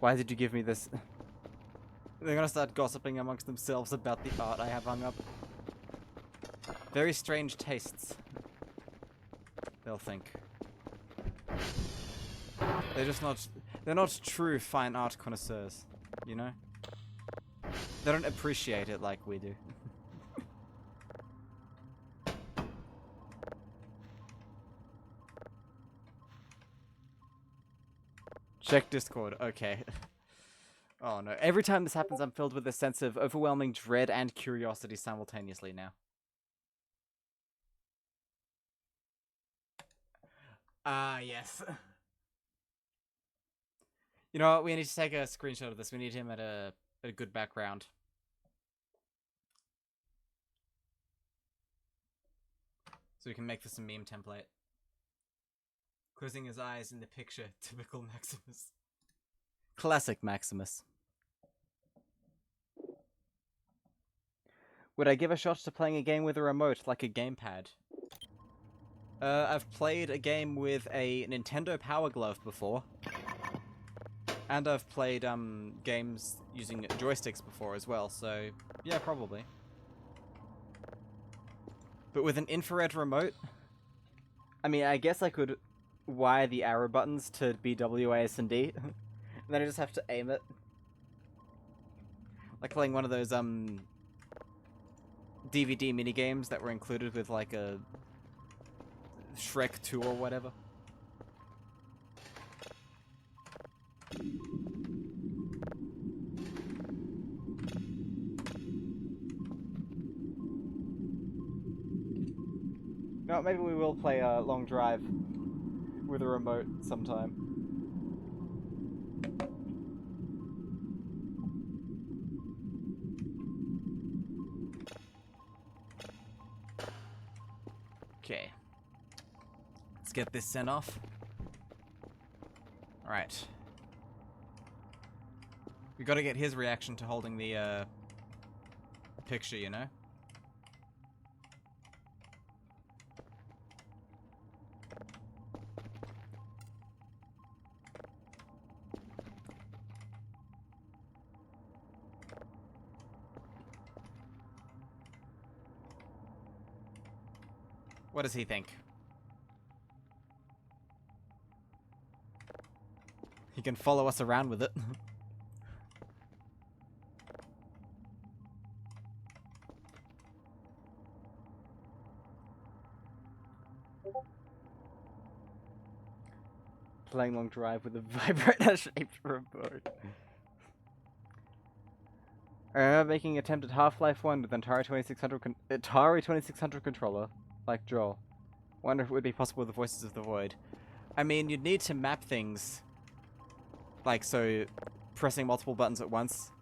Why did you give me this? They're gonna start gossiping amongst themselves about the art I have hung up. Very strange tastes, they'll think. They're not true fine art connoisseurs, you know? They don't appreciate it like we do. Check Discord, okay. Oh no, every time this happens I'm filled with a sense of overwhelming dread and curiosity simultaneously now. Ah, yes. You know what, we need to take a screenshot of this. We need him at a good background. So we can make this a meme template. Closing his eyes in the picture, typical Maximus. Classic Maximus. Would I give a shot to playing a game with a remote, like a gamepad? I've played a game with a Nintendo Power Glove before. And I've played games using joysticks before as well, so yeah, probably. But with an infrared remote? I mean, I guess I could wire the arrow buttons to B, W, A, S, and D. And then I just have to aim it. Like playing one of those DVD minigames that were included with like a Shrek 2 or whatever. No, maybe we will play a long drive with a remote sometime. Okay. Let's get this sent off. Alright. We gotta get his reaction to holding the picture, you know? What does he think? He can follow us around with it. Playing long drive with a vibrator-shaped remote. I remember making an attempt at Half-Life 1 with an Atari 2600 controller, like Joel. Wonder if it would be possible with the Voices of the Void. I mean, you'd need to map things. Like, so, pressing multiple buttons at once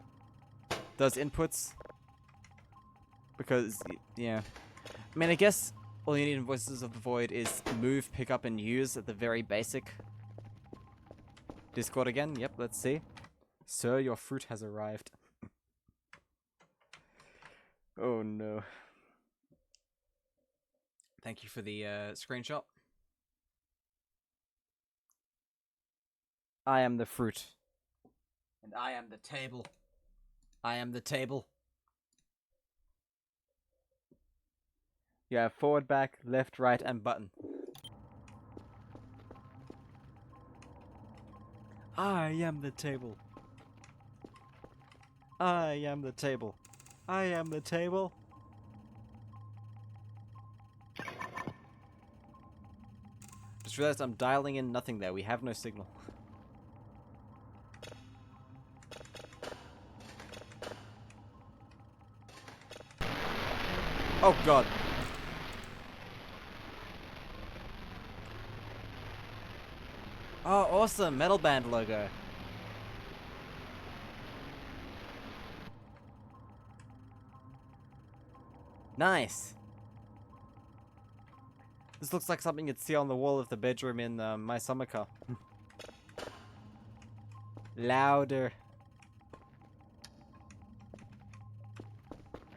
does inputs. Because, yeah. I mean, I guess all you need in Voices of the Void is move, pick up, and use at the very basic. Discord again? Yep, let's see. Sir, your fruit has arrived. Oh no. Thank you for the screenshot. I am the fruit. And I am the table. I am the table. You have forward, back, left, right, and button. I am the table. I am the table. I am the table. Just realized I'm dialing in nothing there. We have no signal. Oh god. Oh, awesome. Metal band logo. Nice. This looks like something you'd see on the wall of the bedroom in My Summer Car. Louder.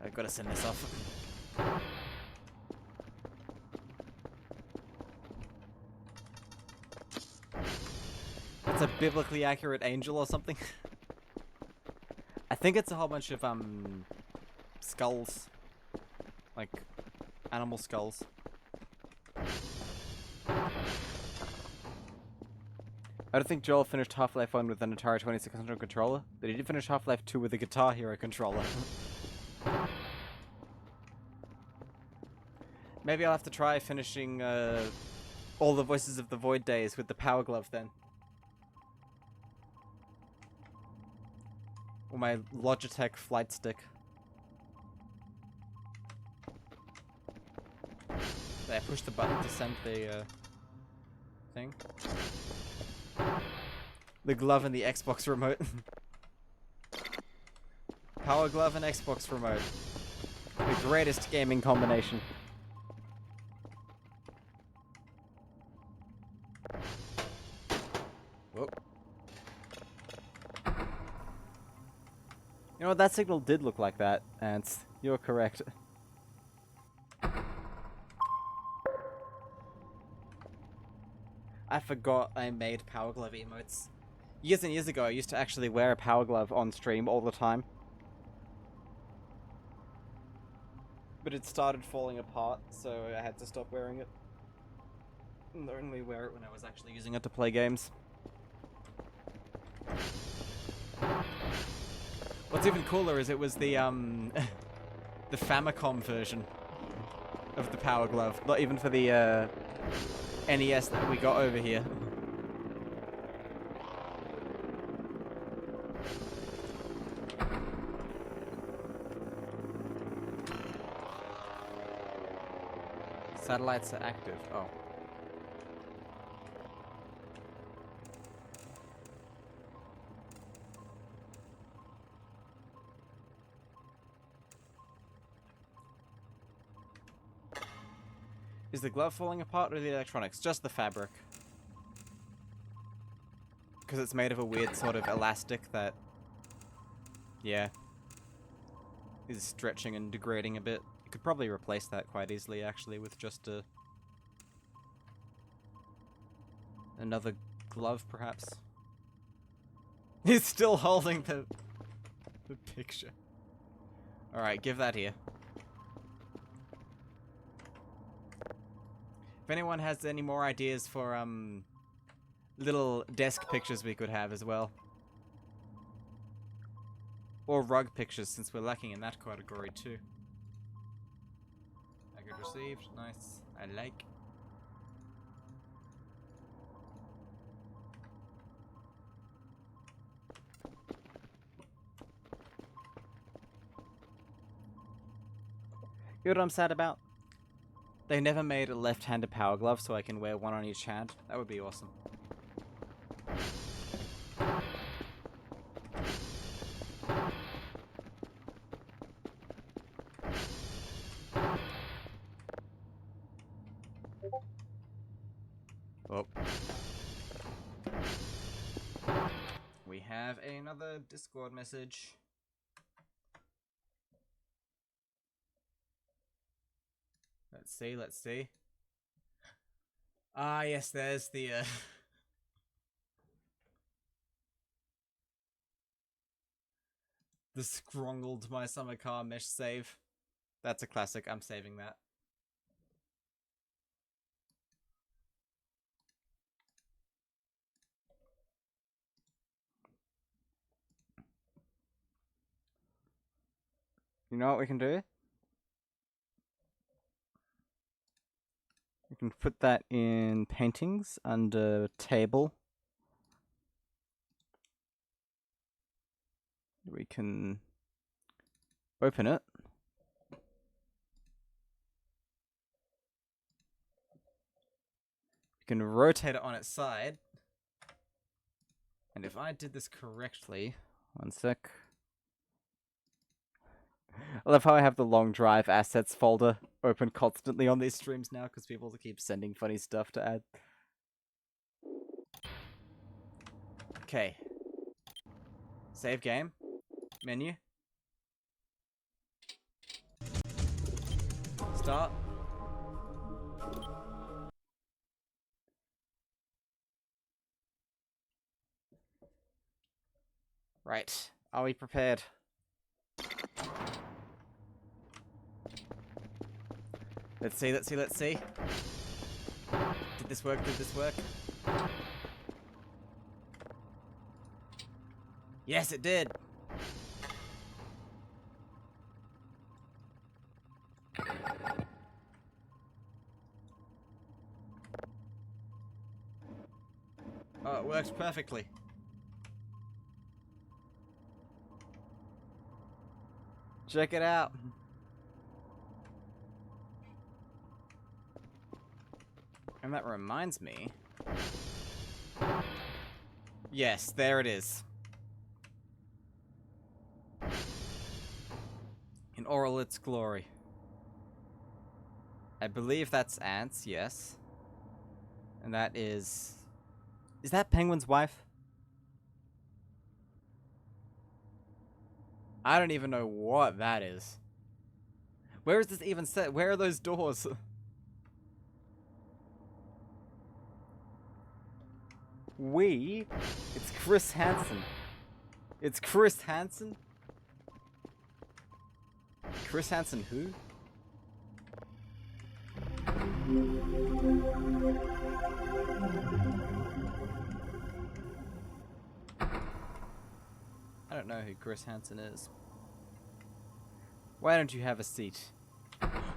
I've got to send this off. It's a biblically accurate angel or something. I think it's a whole bunch of skulls. Like animal skulls. I don't think Joel finished Half-Life 1 with an Atari 2600 controller, but he did finish Half-Life 2 with a Guitar Hero controller. Maybe I'll have to try finishing all the Voices of the Void days with the Power Glove then. Or my Logitech flight stick. There, push the button to send the thing. The glove and the Xbox remote. Power Glove and Xbox remote. The greatest gaming combination. Whoa. You know what, that signal did look like that, Ants. You're correct. I forgot I made Power Glove emotes. Years and years ago, I used to actually wear a Power Glove on stream all the time. But it started falling apart, so I had to stop wearing it. And only wear it when I was actually using it to play games. What's even cooler is it was the the Famicom version of the Power Glove, not even for the NES that we got over here. Satellites are active. Oh. Is the glove falling apart or the electronics? Just the fabric. Because it's made of a weird sort of elastic that, yeah, is stretching and degrading a bit. You could probably replace that quite easily, actually, with just another glove, perhaps. He's still holding the picture. Alright, give that here. If anyone has any more ideas for, little desk pictures we could have as well. Or rug pictures, since we're lacking in that category too. Package received. Nice. I like. You know what I'm sad about? They never made a left-handed Power Glove so I can wear one on each hand. That would be awesome. Oh. We have another Discord message. Let's see, let's see. Ah, yes, there's the, the scrongled My Summer Car mesh save. That's a classic, I'm saving that. You know what we can do? We can put that in paintings under table. We can open it. can rotate it on its side. And if I did this correctly, one sec. I love how I have the long drive assets folder open constantly on these streams now because people keep sending funny stuff to add. Okay. Save game. Menu. Start. Right. Are we prepared? Let's see, let's see, let's see. Did this work? Did this work? Yes, it did! Oh, it works perfectly. Check it out. And that reminds me. Yes, there it is. In all its glory. I believe that's Ants, yes. And that is... Is that Penguin's wife? I don't even know what that is. Where is this even set? Where are those doors? It's Chris Hansen. It's Chris Hansen? Chris Hansen who? I don't know who Chris Hansen is. Why don't you have a seat?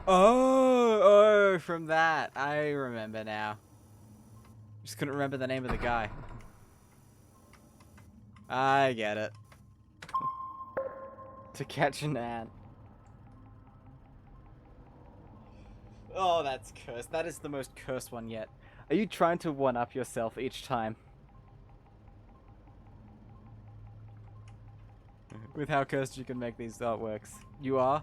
Oh, from that. I remember now. Just couldn't remember the name of the guy. I get it. To catch an ant. Oh, that's cursed. That is the most cursed one yet. Are you trying to one-up yourself each time? With how cursed you can make these artworks. You are?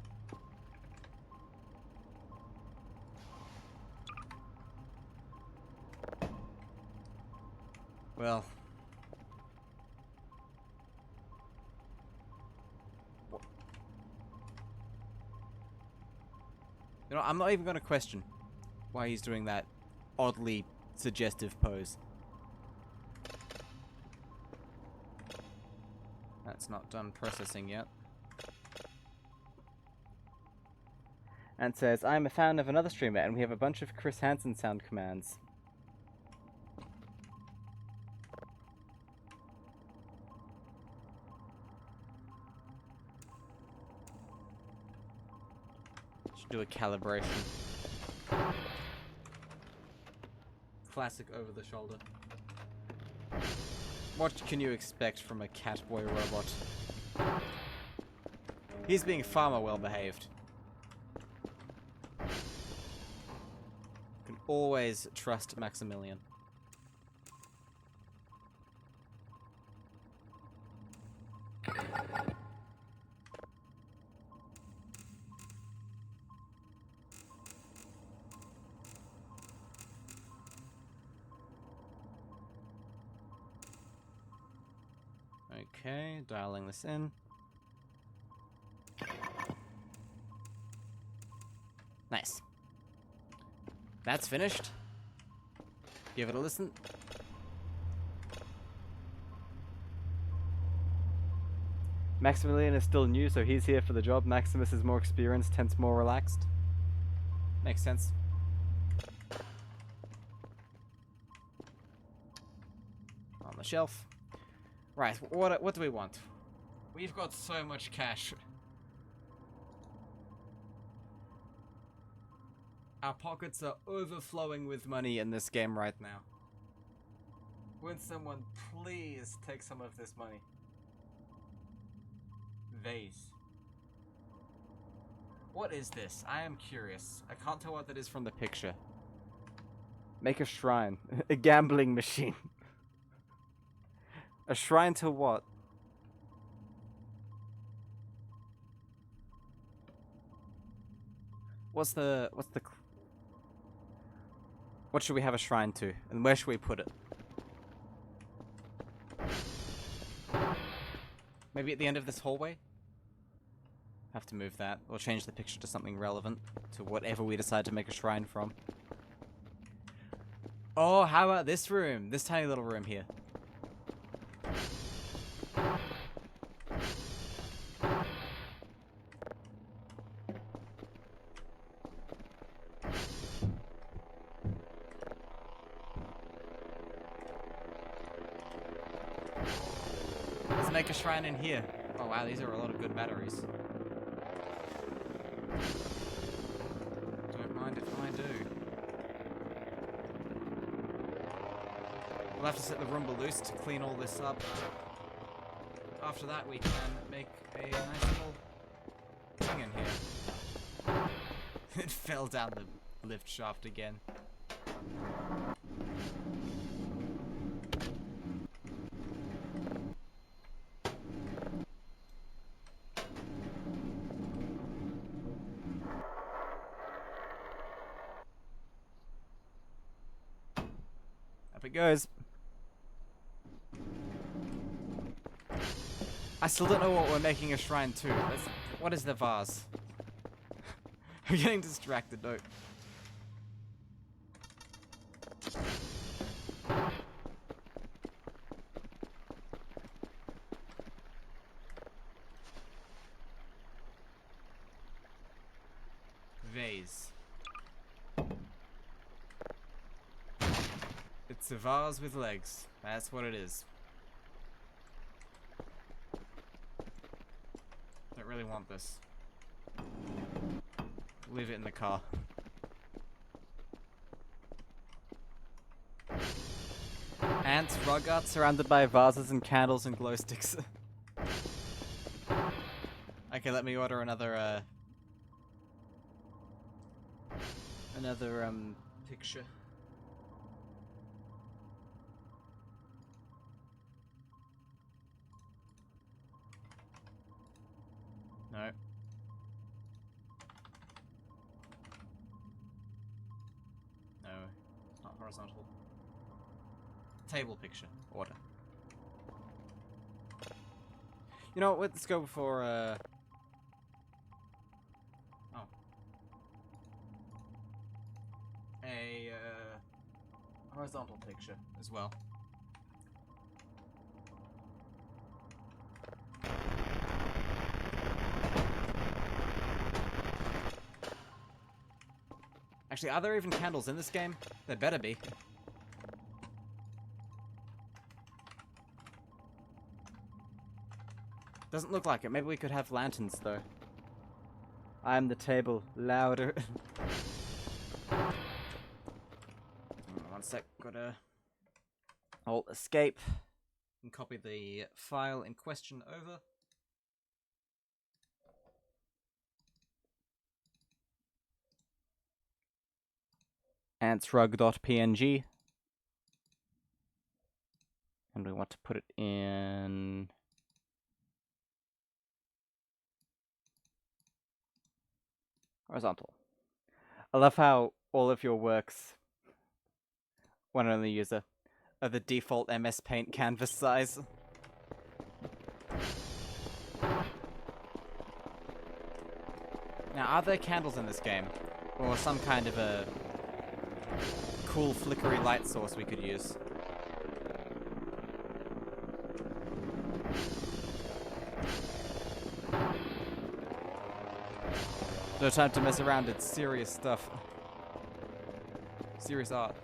Well. You know, I'm not even going to question why he's doing that oddly suggestive pose. That's not done processing yet. And says, I'm a fan of another streamer and we have a bunch of Chris Hansen sound commands. Should do a calibration. Classic over the shoulder. What can you expect from a Catboy robot? He's being far more well behaved. Can always trust Maximilian. Okay, dialing this in. Nice. That's finished. Give it a listen. Maximilian is still new, so he's here for the job. Maximus is more experienced, hence more relaxed. Makes sense. On the shelf. Right, what do we want? We've got so much cash. Our pockets are overflowing with money in this game right now. Would someone please take some of this money? Vase. What is this? I am curious. I can't tell what that is from the picture. Make a shrine. A gambling machine. A shrine to what? What's the what should we have a shrine to, and where should we put it? Maybe at the end of this hallway? Have to move that, or change the picture to something relevant to whatever we decide to make a shrine from. Oh, how about this room? This tiny little room here. Let's make a shrine in here. Oh wow, these are a lot of good batteries. Don't mind if I do. We'll have to set the Roomba loose to clean all this up. After that we can make a nice little thing in here. It fell down the lift shaft again. Up it goes. I still don't know what we're making a shrine to. What is the vase? I'm getting distracted, no. Vase. It's a vase with legs. That's what it is. Don't really want this. Leave it in the car. Ants, rug art surrounded by vases and candles and glow sticks. Okay, let me order another picture. No. No, not horizontal. Table picture. Order. You know what, let's go for, oh. A, horizontal picture as well. Actually, are there even candles in this game? There better be. Doesn't look like it. Maybe we could have lanterns, though. I'm the table. Louder. One sec. Gotta Alt escape. and copy the file in question over. Antsrug.png. And we want to put it in horizontal. I love how all of your works, one only user, Are the default MS Paint canvas size. Now, are there candles in this game? Or some kind of a cool flickery light source we could use? No time to mess around, it's serious stuff. Serious art.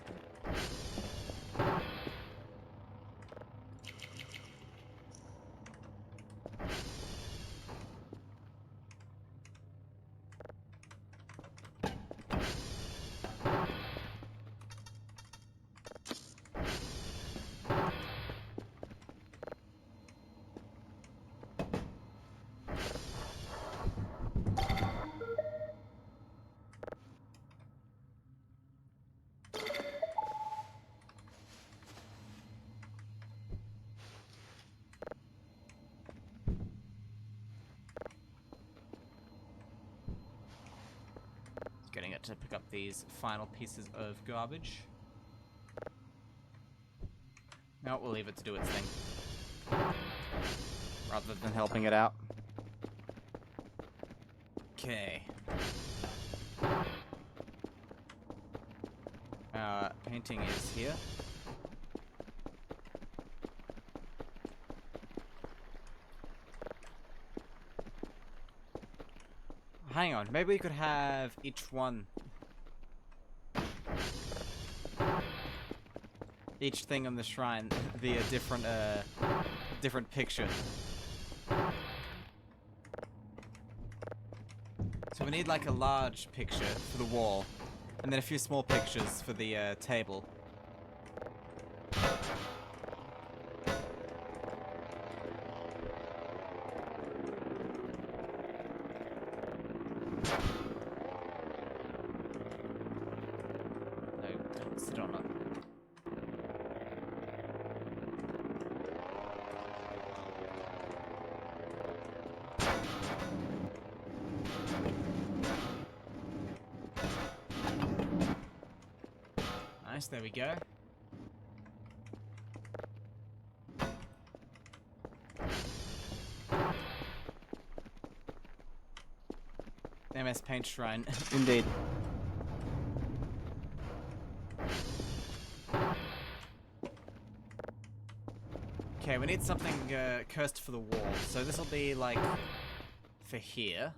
it to pick up these final pieces of garbage. No, we'll leave it to do its thing. Rather than helping it out. Okay. Painting is here. Hang on, maybe we could have each thing on the shrine be a different picture. So we need like a large picture for the wall, and then a few small pictures for the table. No, don't sit on it. Nice, there we go. MS Paint Shrine. Indeed. Okay, we need something cursed for the wall. So this will be like for here.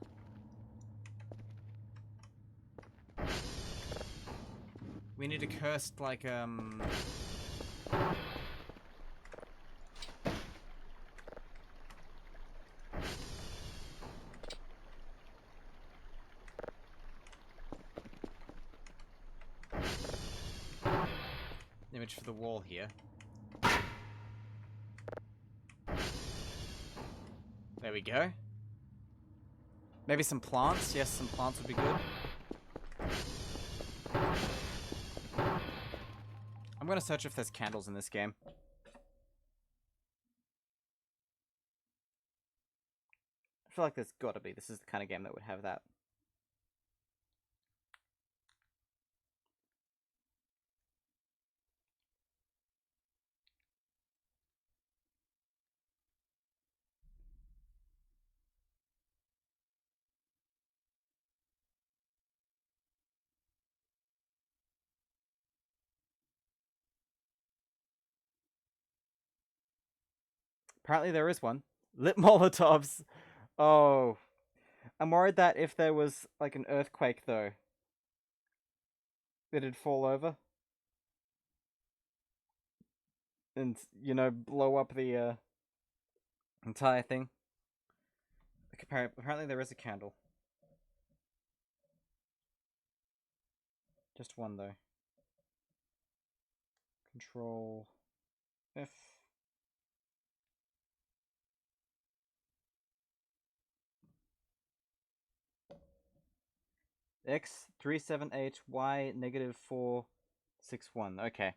We need a cursed like image for the wall here. There we go. Maybe some plants. Yes, some plants would be good. I'm gonna search if there's candles in this game. I feel like there's gotta be. This is the kind of game that would have that. Apparently there is one. Lit Molotovs. Oh. I'm worried that if there was like an earthquake though, it'd fall over. And, you know, blow up the entire thing. Like, apparently there is a candle. Just one though. Control F. X 378 Y negative 461. Okay.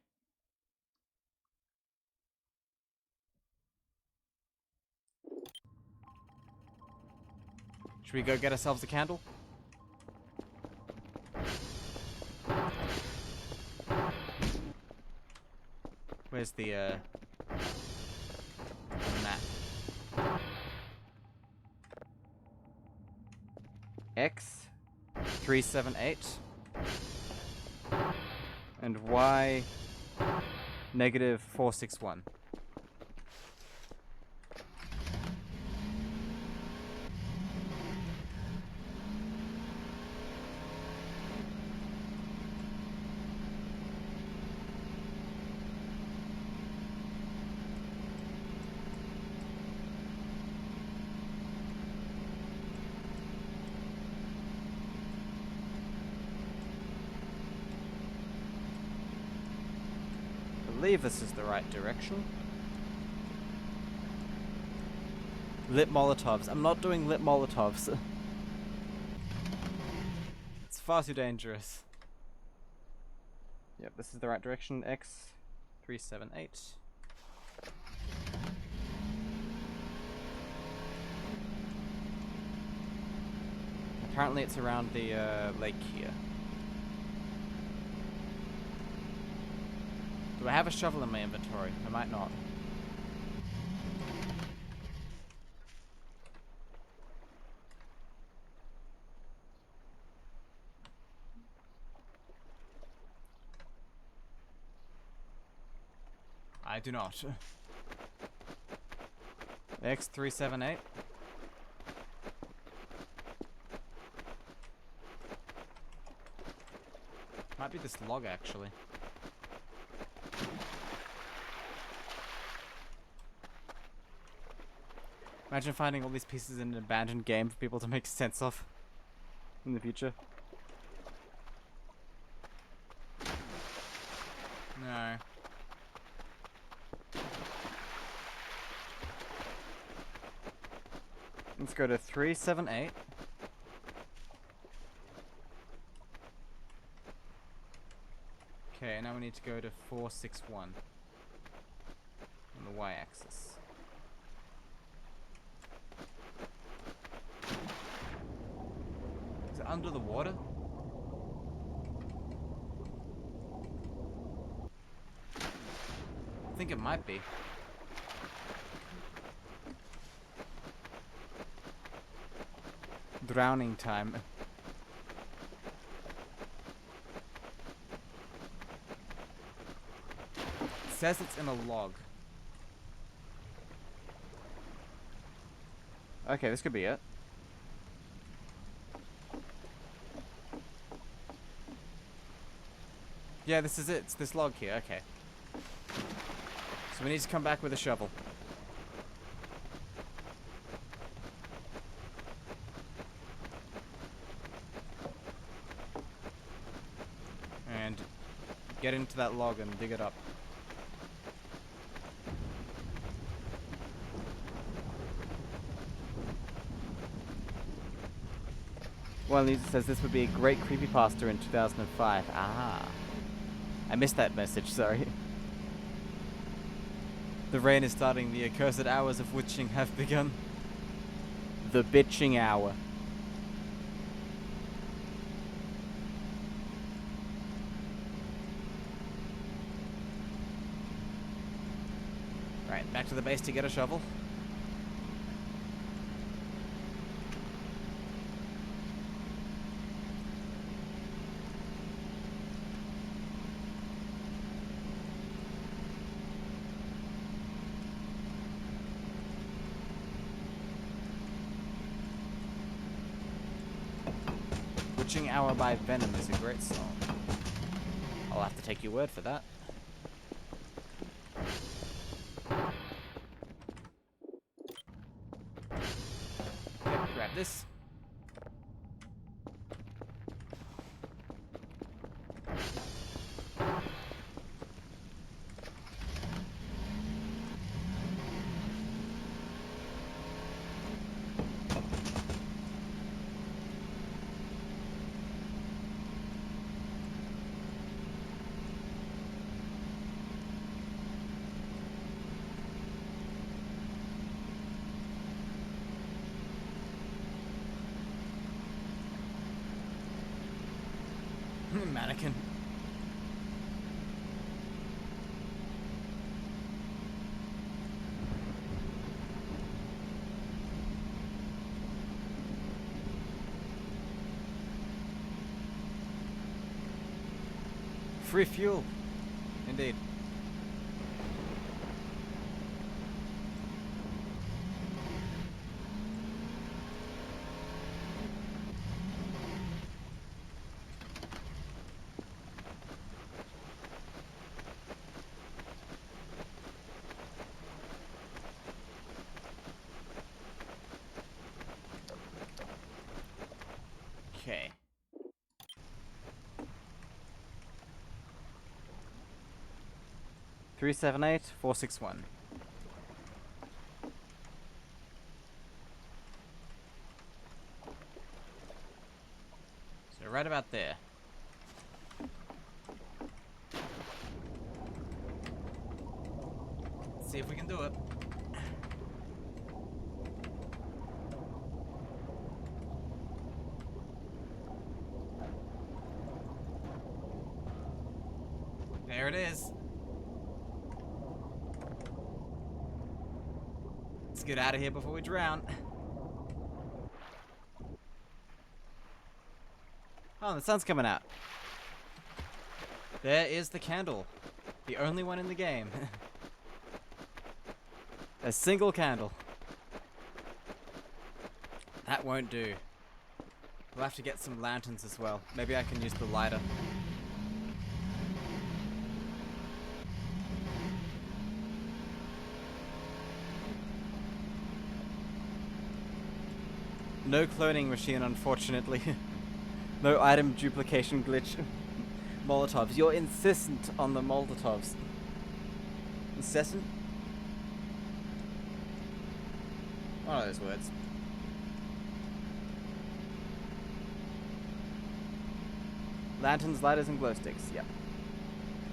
Should we go get ourselves a candle? Where's the map? X 378 and Y negative 461. I believe this is the right direction. Lit Molotovs. I'm not doing lit Molotovs. It's far too dangerous. Yep, this is the right direction. X 378. Apparently it's around the lake here. Do I have a shovel in my inventory? I might not. I do not. X378. Might be this log, actually. Imagine finding all these pieces in an abandoned game for people to make sense of in the future. No. Let's go to 378. Okay, now we need to go to 461 on the y-axis. Is it under the water? I think it might be. Drowning time. It says it's in a log. Okay, this could be it. Yeah, this is it. It's this log here. Okay. So we need to come back with a shovel. And get into that log and dig it up. Well, it says this would be a great creepypasta in 2005. Ah. I missed that message, sorry. The rain is starting, the accursed hours of witching have begun. The bitching hour. Right, back to the base to get a shovel. Witching Hour by Venom is a great song. I'll have to take your word for that. Okay, grab this. Mannequin. Free fuel. Indeed. Okay. Three 7 8 4 6 1. So right about there. Let's see if we can do it. There it is. Let's get out of here before we drown. Oh, the sun's coming out. There is the candle. The only one in the game. A single candle. That won't do. We'll have to get some lanterns as well. Maybe I can use the lighter. No cloning machine, unfortunately. No item duplication glitch. Molotovs. You're insistent on the Molotovs. Incessant? What are those words? Lanterns, lighters, and glow sticks. Yep.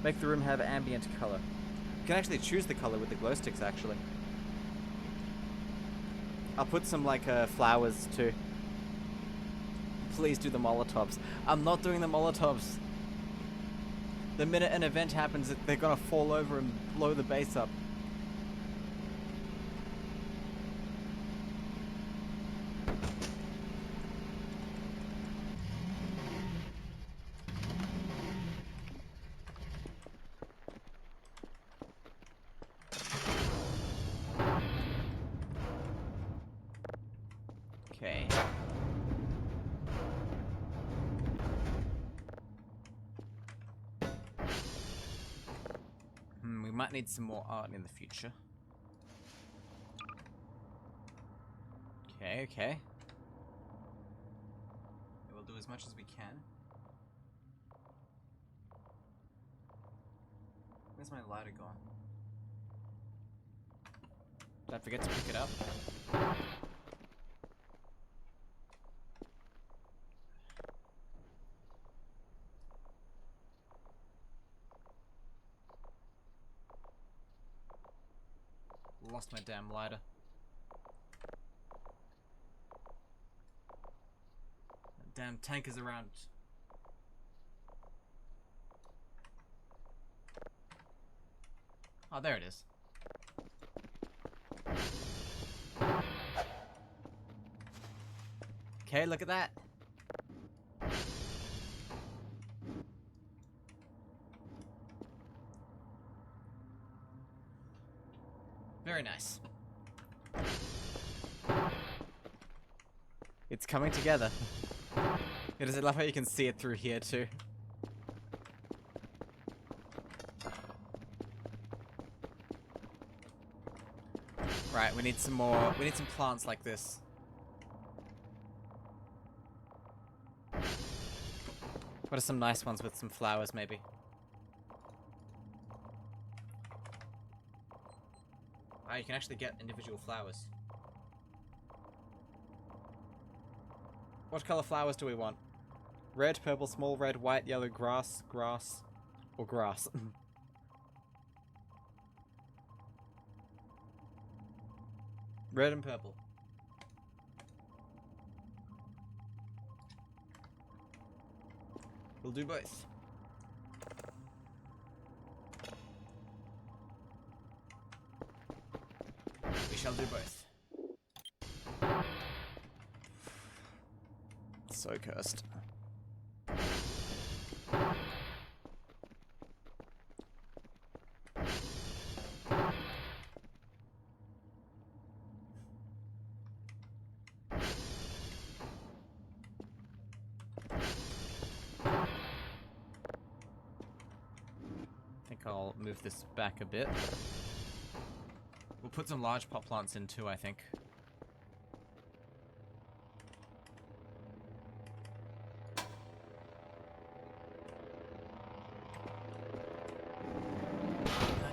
Make the room have ambient color. You can actually choose the color with the glow sticks, actually. I'll put some, like, flowers, too. Please do the Molotovs. I'm not doing the Molotovs. The minute an event happens, they're gonna fall over and blow the base up. Okay. We might need some more art in the future. Okay, okay. We'll do as much as we can. Where's my lighter gone? Did I forget to pick it up? Lost my damn lighter. That damn tank is around. Oh, there it is. Okay, look at that. Very nice. It's coming together. It is. I love how you can see it through here too. Right, we need some more. We need some plants like this. What are some nice ones with some flowers, maybe? Ah, you can actually get individual flowers. What color flowers do we want? Red, purple, small red, white, yellow, grass, grass, or grass. Red and purple. We'll do both. We shall do both. So cursed. I'll move this back a bit. We'll put some large pot plants in too, I think.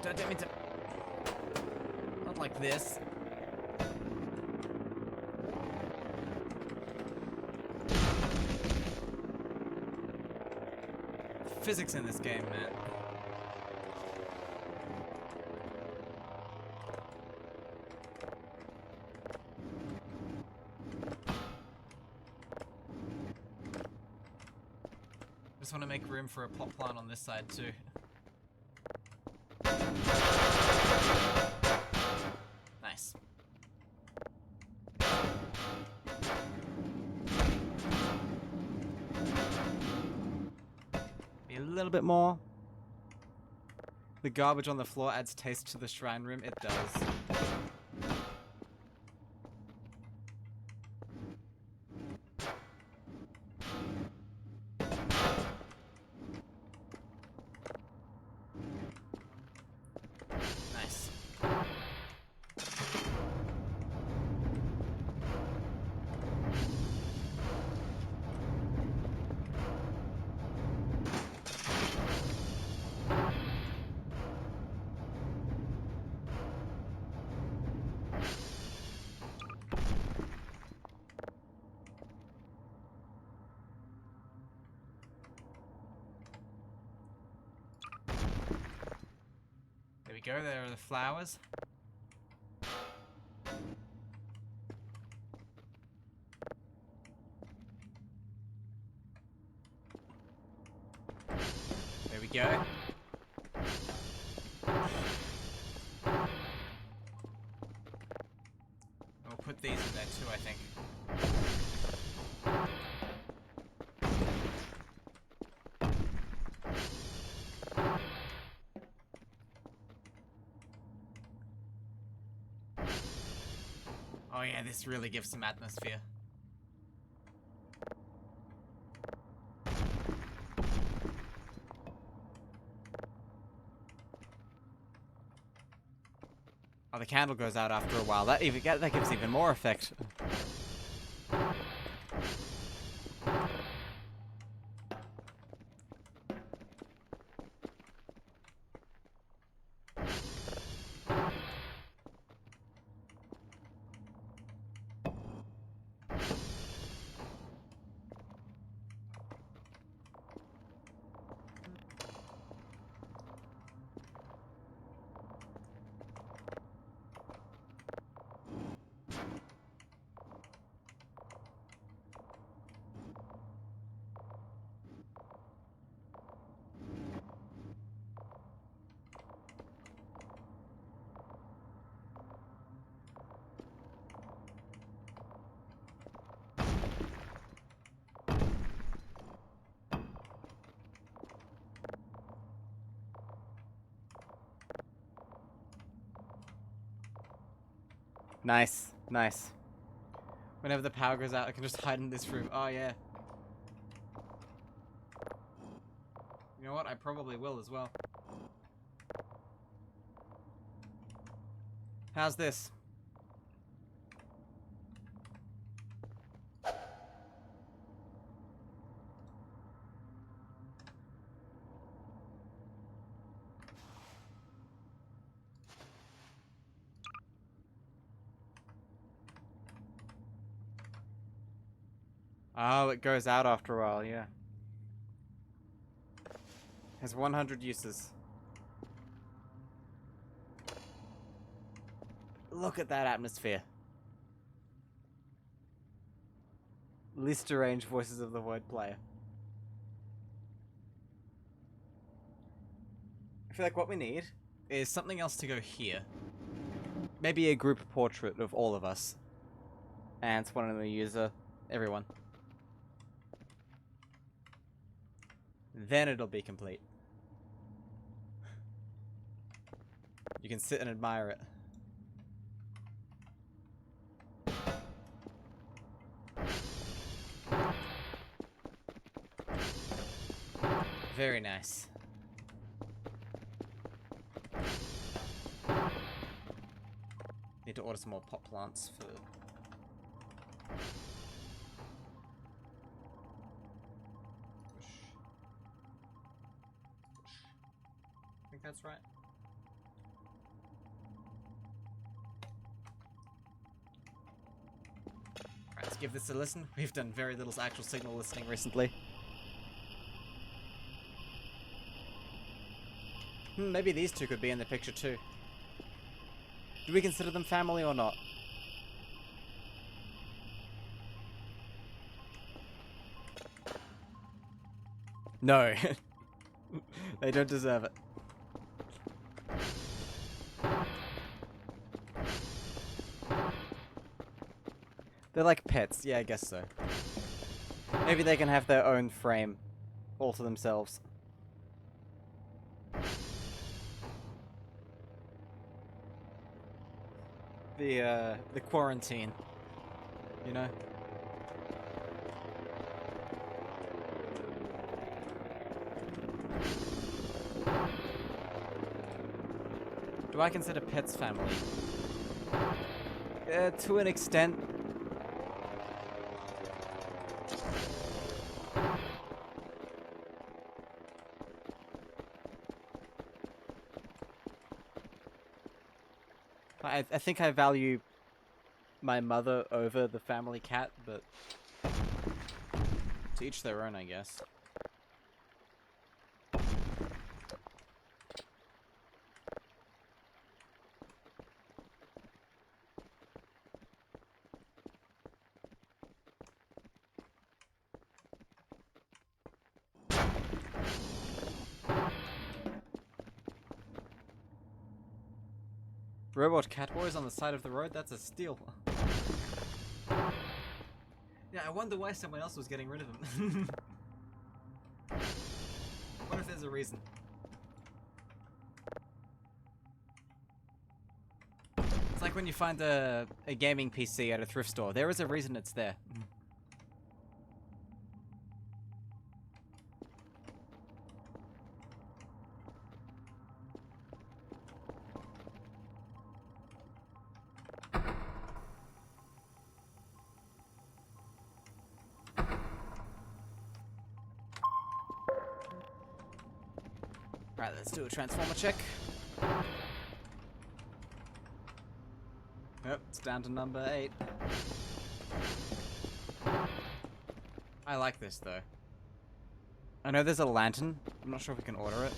No, don't mean to... Not like this. Physics in this game, man. Just want to make room for a pot plant on this side too. Nice. little bit more. The garbage on the floor adds taste to the shrine room. It does. Nice. There we go, there are the flowers. There we go. We'll put these in there too, I think. Oh yeah, this really gives some atmosphere. Oh, the candle goes out after a while. That gives even more effect. Nice, nice. Whenever the power goes out, I can just hide in this room. Oh, yeah. You know what? I probably will as well. How's this? Oh, it goes out after a while, yeah. Has 100 uses. Look at that atmosphere. Least deranged voices of the Void player. I feel like what we need is something else to go here. Maybe a group portrait of all of us. Ants, one of the user, everyone. Then it'll be complete. You can sit and admire it. Very nice. Need to order some more pot plants for... I think that's right. Right, let's give this a listen. We've done very little actual signal listening recently. Maybe these two could be in the picture too. Do we consider them family or not? No. They don't deserve it. They're like pets. Yeah, I guess so. Maybe they can have their own frame all to themselves. the quarantine, you know. Do I consider pets family? To an extent. I think I value my mother over the family cat, but to each their own, I guess. Robot cat boys on the side of the road, that's a steal. Yeah, I wonder why someone else was getting rid of them. What if there's a reason? It's like when you find a gaming PC at a thrift store. There is a reason it's there. Right, let's do a transformer check. Yep, it's down to number 8. I like this though. I know there's a lantern. I'm not sure if we can order it.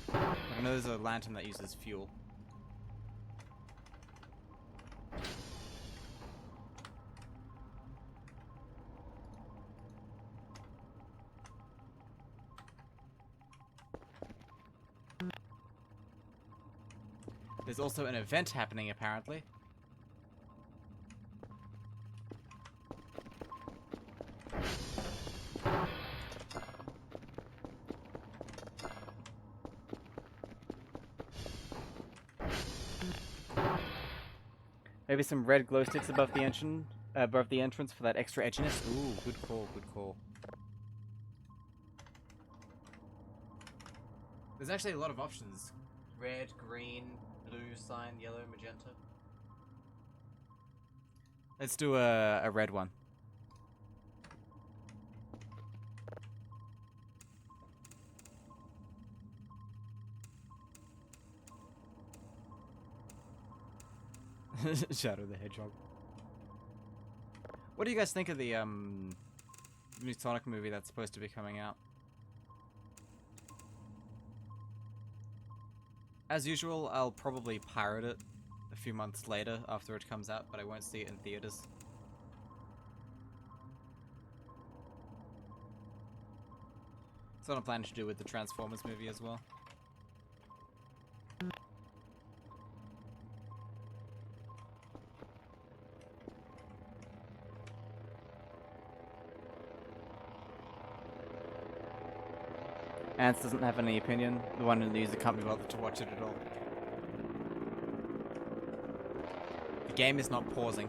But I know there's a lantern that uses fuel. There's also an event happening, apparently. Maybe some red glow sticks above the entrance for that extra edginess. Ooh, good call, good call. There's actually a lot of options. Red, green, blue, cyan, yellow, magenta. Let's do a red one. Shadow the Hedgehog. What do you guys think of the new Sonic movie that's supposed to be coming out? As usual, I'll probably pirate it a few months later after it comes out, but I won't see it in theaters. That's what I'm planning to do with the Transformers movie as well. Ants doesn't have any opinion. The one in the user can't be bothered to watch it at all. The game is not pausing.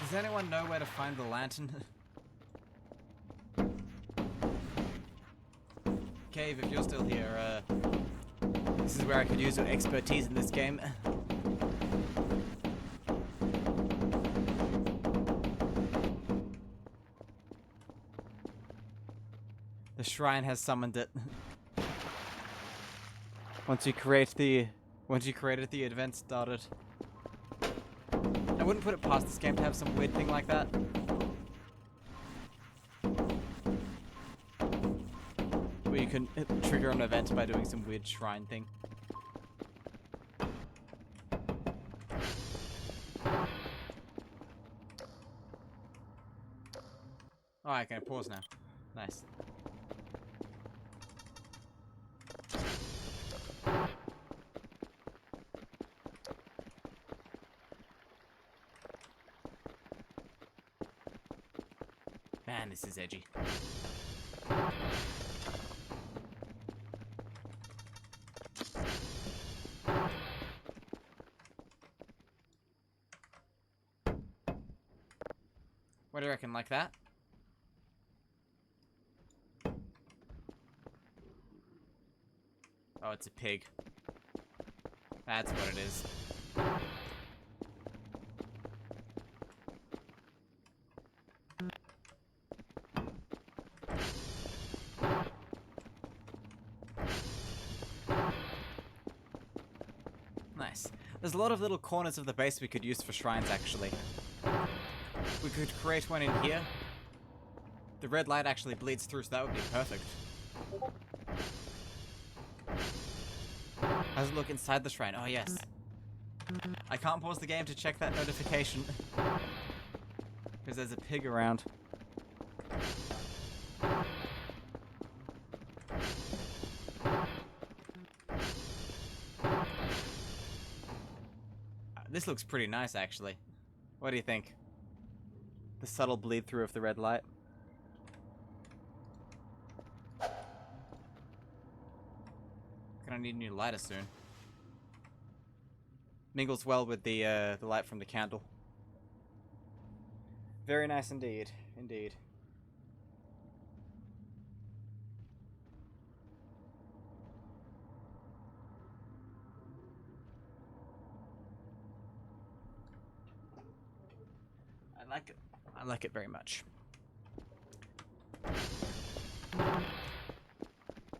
Does anyone know where to find the lantern? Cave, if you're still here, this is where I could use your expertise in this game. The shrine has summoned it. Once you created the event started. I wouldn't put it past this game to have some weird thing like that. Where you can trigger an event by doing some weird shrine thing. Alright, can I pause now? Nice. Man, this is edgy. What do you reckon, like that? Oh, it's a pig. That's what it is. Nice. There's a lot of little corners of the base we could use for shrines, actually. We could create one in here. The red light actually bleeds through, so that would be perfect. How's it look inside the shrine? Oh, yes. I can't pause the game to check that notification. Because there's a pig around. This looks pretty nice, actually. What do you think? The subtle bleed through of the red light. Gonna need a new lighter soon. Mingles well with the light from the candle. Very nice indeed. Indeed. I like it. I like it very much.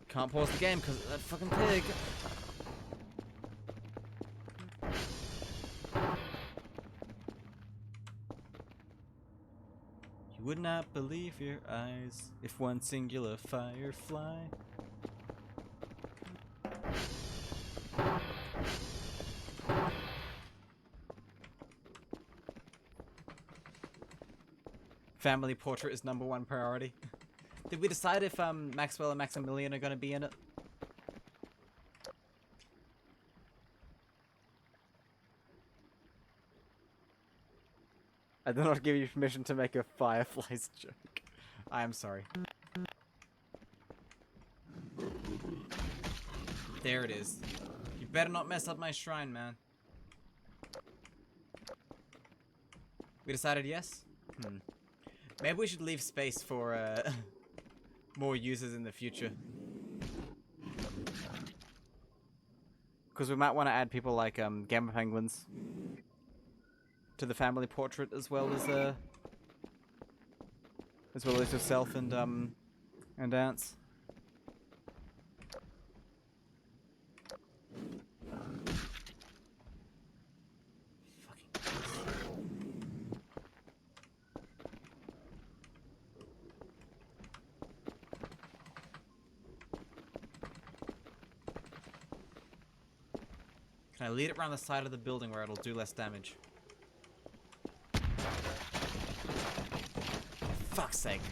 Can't pause the game because of that fucking pig. You would not believe your eyes if one singular firefly. Family portrait is #1 priority. Did we decide if Maxwell and Maximilian are going to be in it? I do not give you permission to make a Fireflies joke. I am sorry. There it is. You better not mess up my shrine, man. We decided yes? Maybe we should leave space for more users in the future. Because we might want to add people like Gamma Penguins to the family portrait as well as yourself and Ants. Can I lead it around the side of the building where it'll do less damage? For fuck's sake.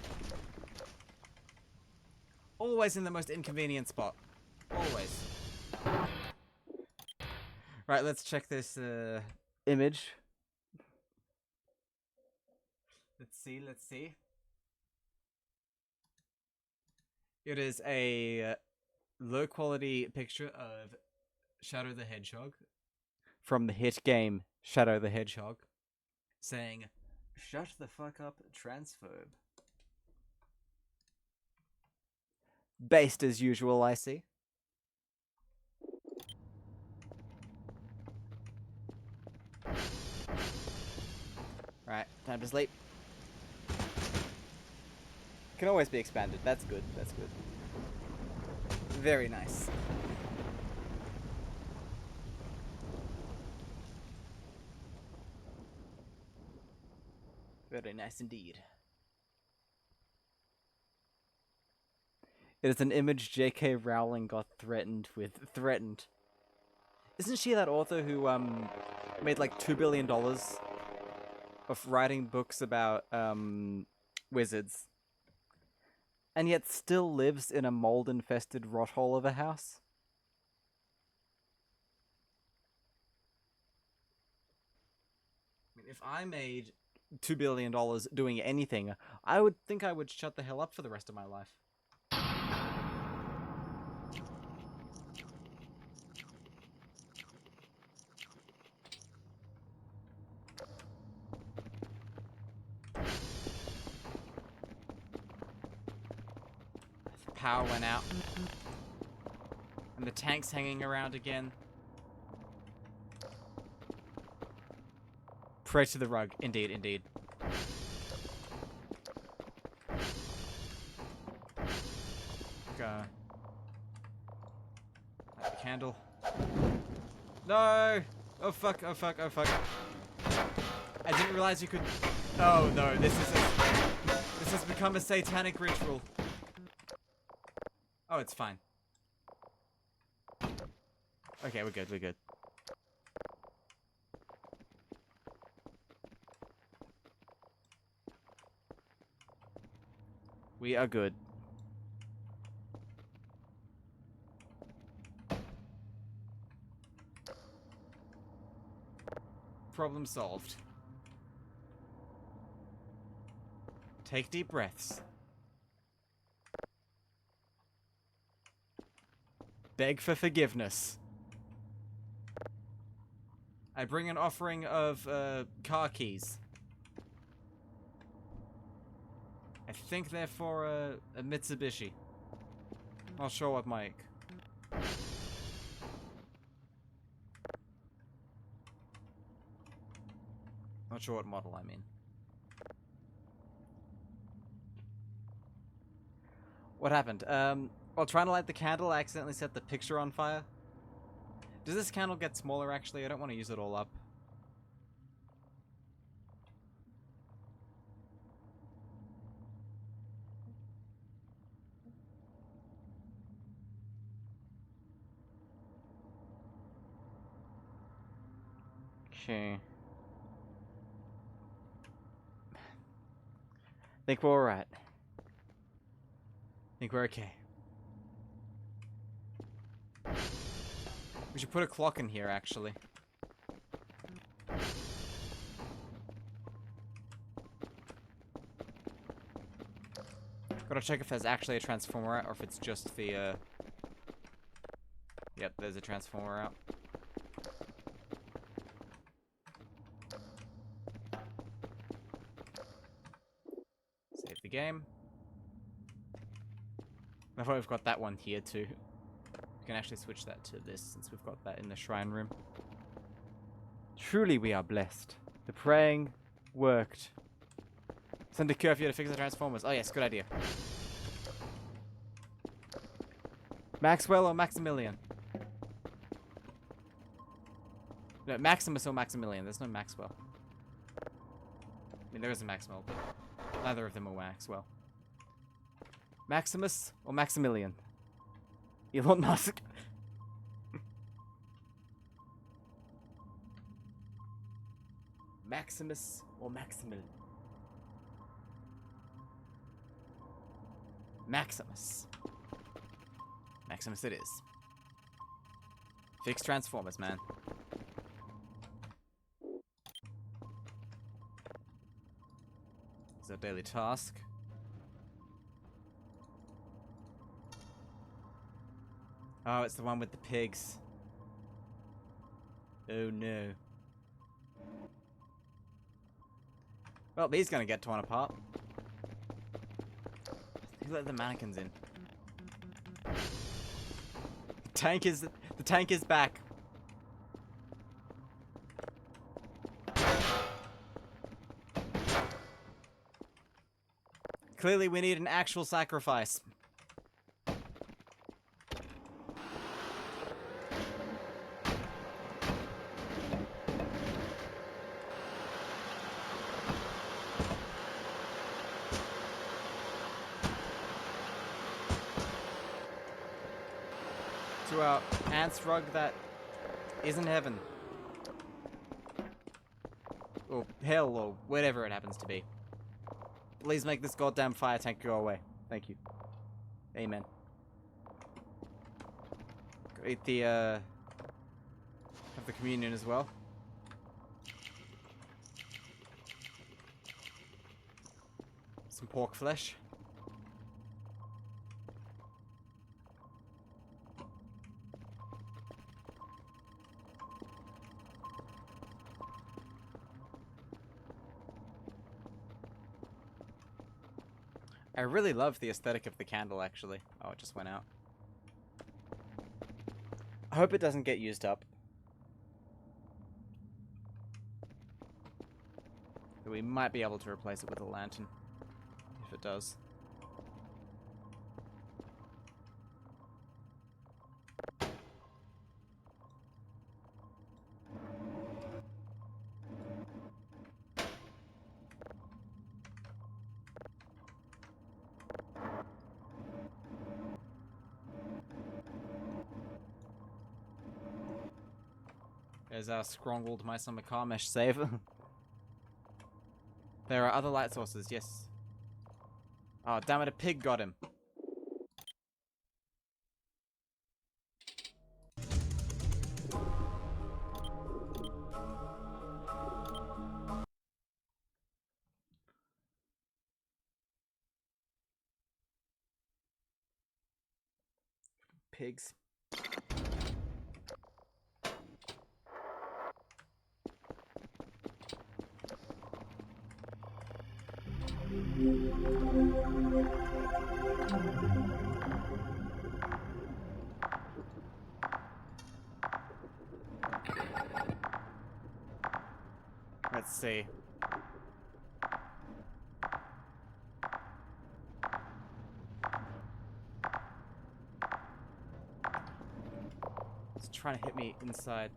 Always in the most inconvenient spot. Always. Right, let's check this image. Let's see. It is a low quality picture of Shadow the Hedgehog from the hit game Shadow the Hedgehog saying, "Shut the fuck up, transphobe." Based as usual, I see. Right, time to sleep. Can always be expanded. That's good. That's good. Very nice. Very nice indeed. It is an image J.K. Rowling got threatened with. Threatened. Isn't she that author who made like $2 billion of writing books about wizards, and yet still lives in a mold-infested rot hole of a house? I mean, if I made $2 billion doing anything, I would think I would shut the hell up for the rest of my life. Power went out. And the tank's hanging around again. Pray to the rug. Indeed, indeed. Go. Light the candle. No! Oh fuck, oh fuck, oh fuck. I didn't realize you could... Oh no, this has become a satanic ritual. Oh, it's fine. Okay, we're good, we're good. We are good. Problem solved. Take deep breaths. Beg for forgiveness. I bring an offering of car keys. I think they're for a Mitsubishi. Not sure what Mike. Not sure what model, I mean. What happened? While trying to light the candle, I accidentally set the picture on fire. Does this candle get smaller, actually? I don't want to use it all up. Okay. Think we're alright. Think we're okay. We should put a clock in here, actually. Gotta check if there's actually a transformer out, or if it's just the, Yep, there's a transformer out. Save the game. I thought we've got that one here, too. We can actually switch that to this, since we've got that in the shrine room. Truly we are blessed. The praying worked. Send a curfew to fix the transformers. Oh yes, good idea. Maxwell or Maximilian? No, Maximus or Maximilian. There's no Maxwell. I mean, there is a Maxwell, but neither of them are Maxwell. Maximus or Maximilian? Elon Musk. Maximus or Maximilian? Maximus. Maximus it is. Fix transformers, man. It's our daily task. Oh, it's the one with the pigs. Oh no. Well, these gonna get torn apart. Who let the mannequins in? The tank is back. Clearly we need an actual sacrifice. To our ants rug that isn't heaven. Or hell, or whatever it happens to be. Please make this goddamn fire tank go away. Thank you. Amen. Go eat the, have the communion as well. some pork flesh. I really love the aesthetic of the candle, actually. Oh, it just went out. I hope it doesn't get used up. We might be able to replace it with a lantern, if it does. There's our Skrongled My Summer Car Mesh save. There are other light sources, yes. Oh, damn it, a pig got him. Pigs. Let's see. It's trying to hit me inside.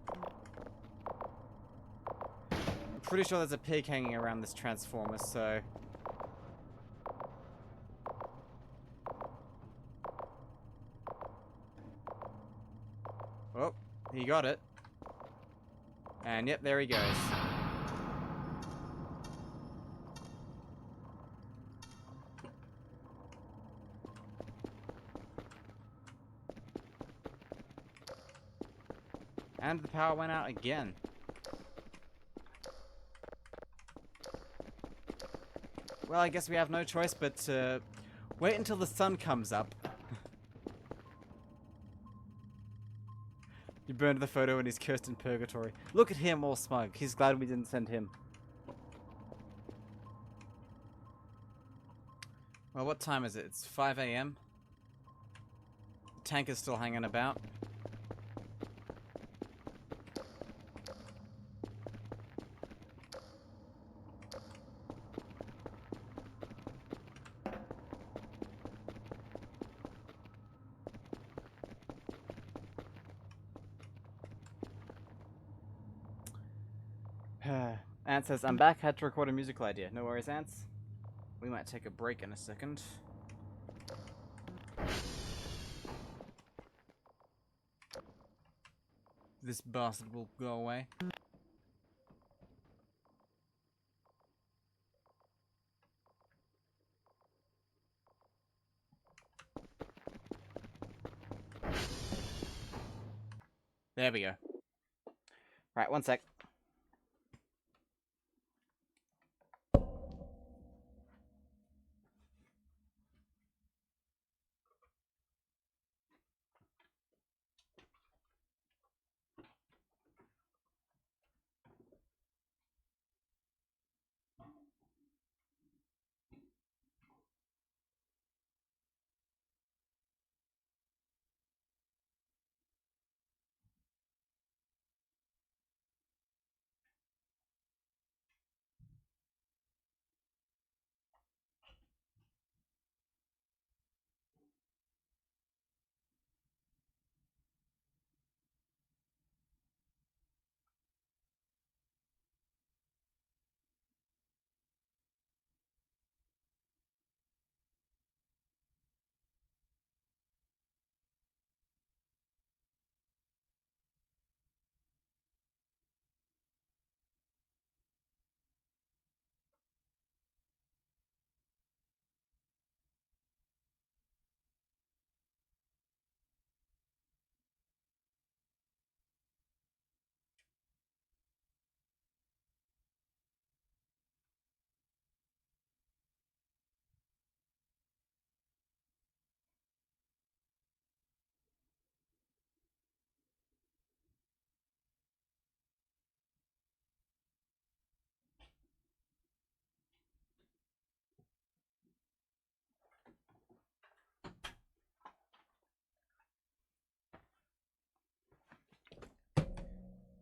I'm pretty sure there's a pig hanging around this transformer, so... Oh, he got it. And yep, there he goes. And the power went out again. Well, I guess we have no choice but to wait until the sun comes up. You burned the photo and he's cursed in purgatory. Look at him all smug. He's glad we didn't send him. Well, what time is it? It's 5 AM. The tank is still hanging about. Ant says, I'm back, had to record a musical idea. No worries, Ants. We might take a break in a second. This bastard will go away. There we go. Right, one sec.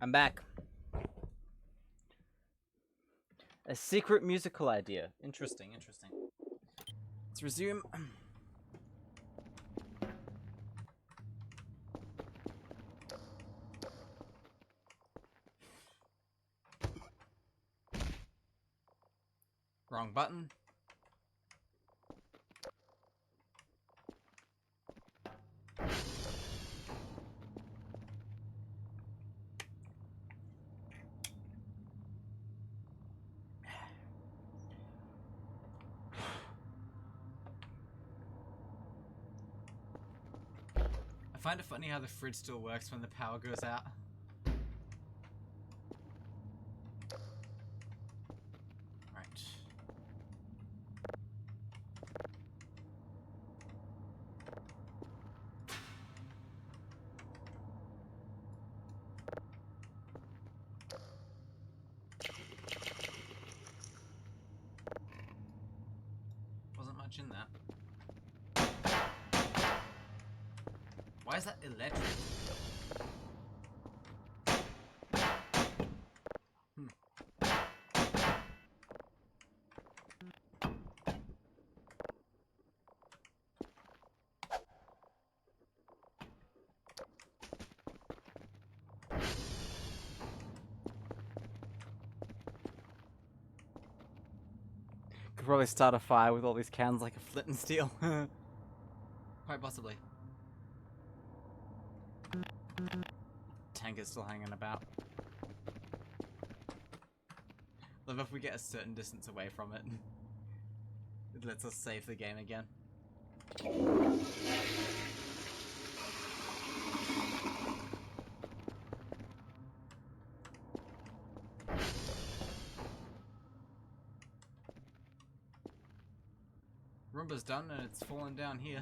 I'm back. A secret musical idea. Interesting, interesting. Let's resume. Wrong button. I find it funny how the fridge still works when the power goes out. Right. Wasn't much in that. Why is that electric? Could probably start a fire with all these cans like a flint and steel. Quite possibly. Tank is still hanging about. Love if we get a certain distance away from it. It lets us save the game again. Roomba's done and it's fallen down here.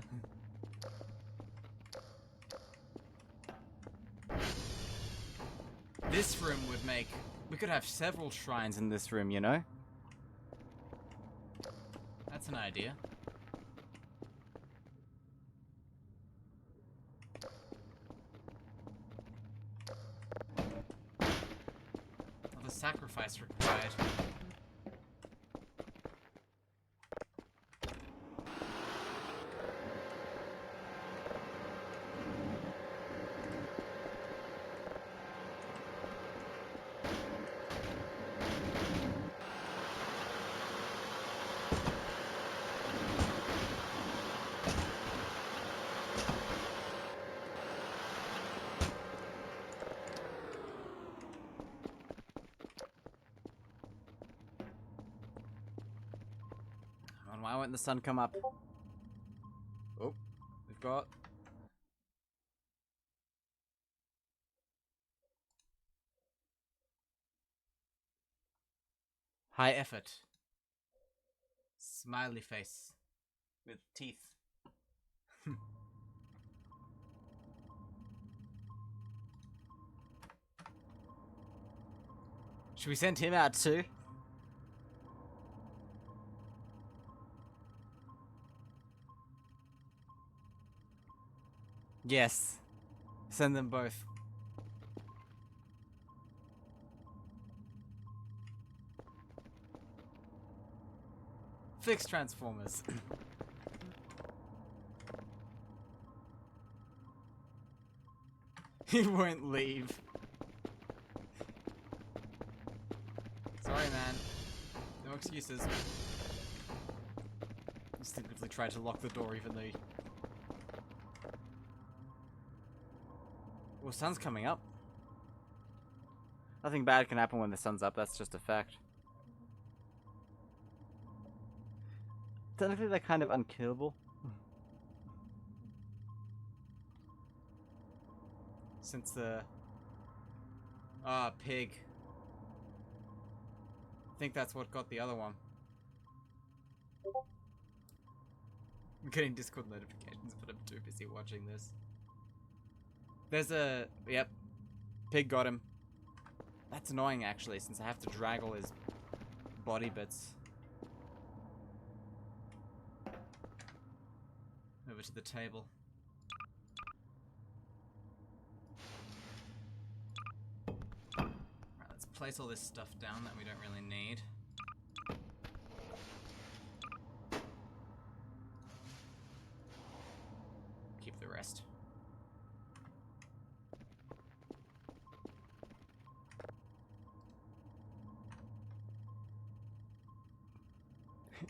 This room would make... We could have several shrines in this room, you know? That's an idea. Not a sacrifice required. Why won't the sun come up? Oh, we've got... high effort. Smiley face. With teeth. Should we send him out too? Yes. Send them both. Fix Transformers. He won't leave. Sorry, man. No excuses. Instinctively tried to lock the door even though... Well, sun's coming up. Nothing bad can happen when the sun's up, that's just a fact. Technically, they're kind of unkillable. Since the... pig. I think that's what got the other one. I'm getting Discord notifications, but I'm too busy watching this. There's a... Yep. Pig got him. That's annoying, actually, since I have to drag all his body bits over to the table. place all this stuff down that we don't really need. Keep the rest. It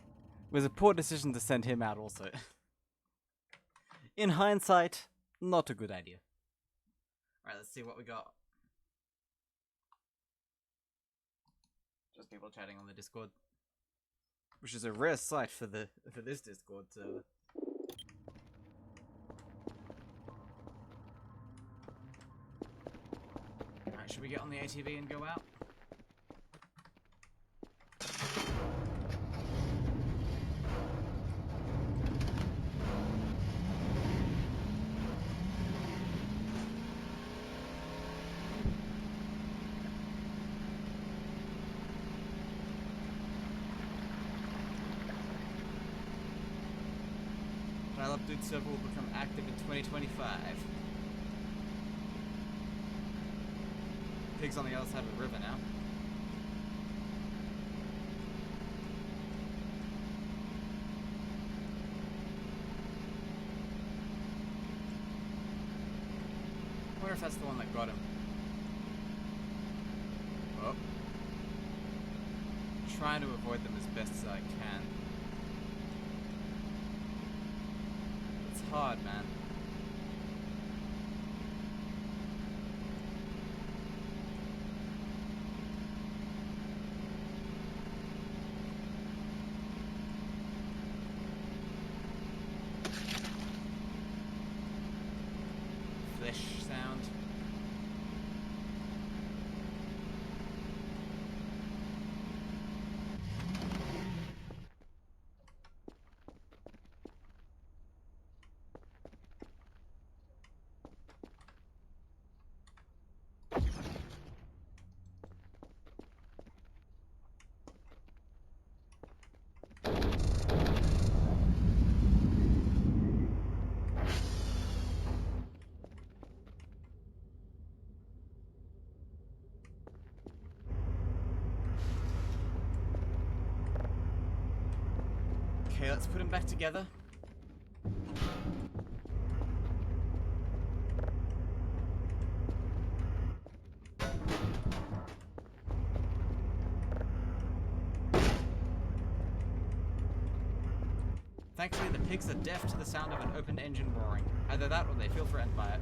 was a poor decision to send him out also. In hindsight, not a good idea. Alright, let's see what we got. Just people chatting on the Discord. Which is a rare sight for this Discord server. Alright, should we get on the ATV and go out? Dial Up Dude server will become active in 2025. Pig's on the other side of the river now. I wonder if that's the one that got him. Oh. Trying to avoid them as best as I can. It's hard, man. Flesh sound. Okay, let's put him back together. Thankfully, the pigs are deaf to the sound of an open engine roaring. Either that or they feel threatened by it.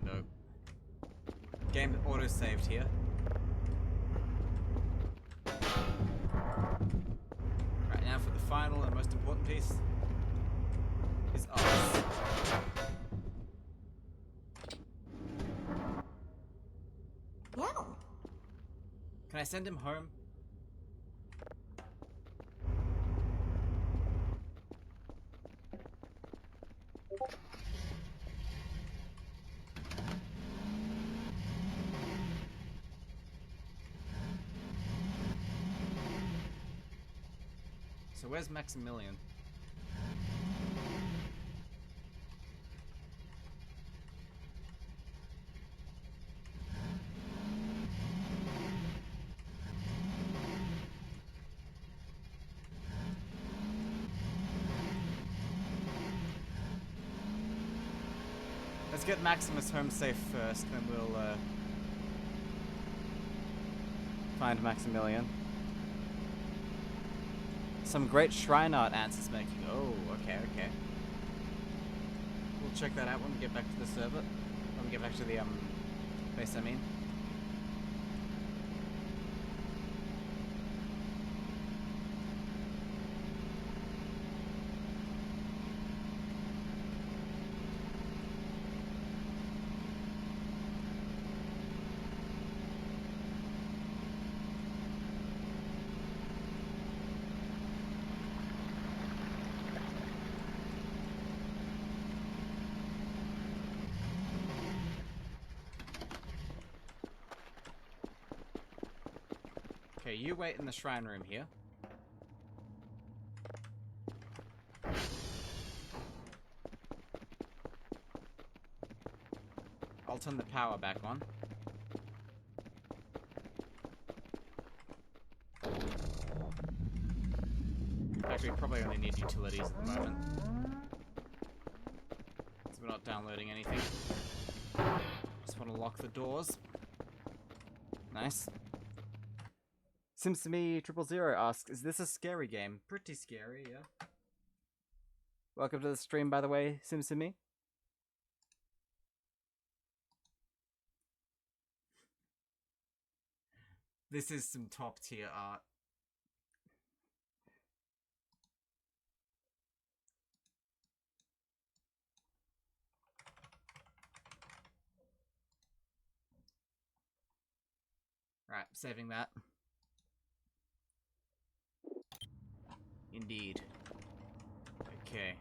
No. Game auto-saved here. Right, now for the final and most important piece. Is us. Yeah. Can I send him home? So where's Maximilian? Let's get Maximus home safe first, then we'll find Maximilian. Some great shrine art Ants is making. Oh, okay, okay. We'll check that out when we get back to the server. When we get back to the base, I mean. Okay, you wait in the shrine room here. I'll turn the power back on. In fact, we probably only need utilities at the moment. So we're not downloading anything. Just want to lock the doors. Nice. SimsToMe000 asks, is this a scary game? Pretty scary, yeah. Welcome to the stream, by the way, SimsToMe. This is some top tier art. Right, saving that. Indeed. Okay.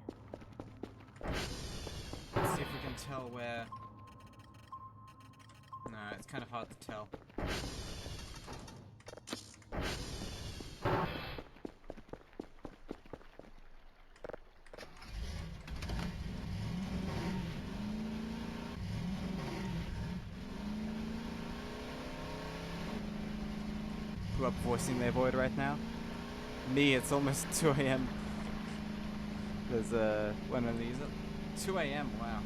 Let's see if we can tell where... No, it's kind of hard to tell. Who are voicing their void right now? Me, it's almost 2 a.m. There's when I use it. 2 a.m., wow.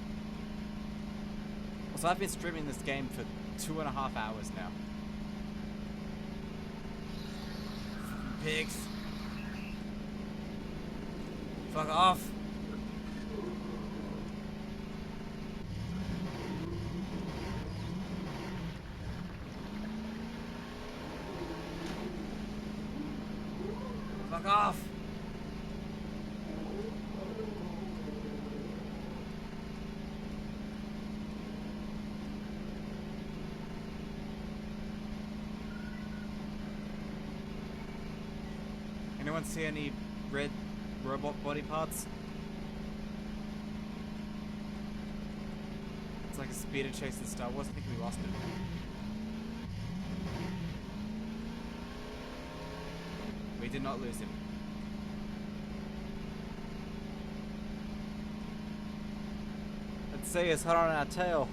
So I've been streaming this game for 2.5 hours now. Pigs. Fuck off. Fuck off. Anyone see any red robot body parts? It's like a speeder chase in Star Wars. I think we lost it. We did not lose him. Let's see, it's hot on our tail.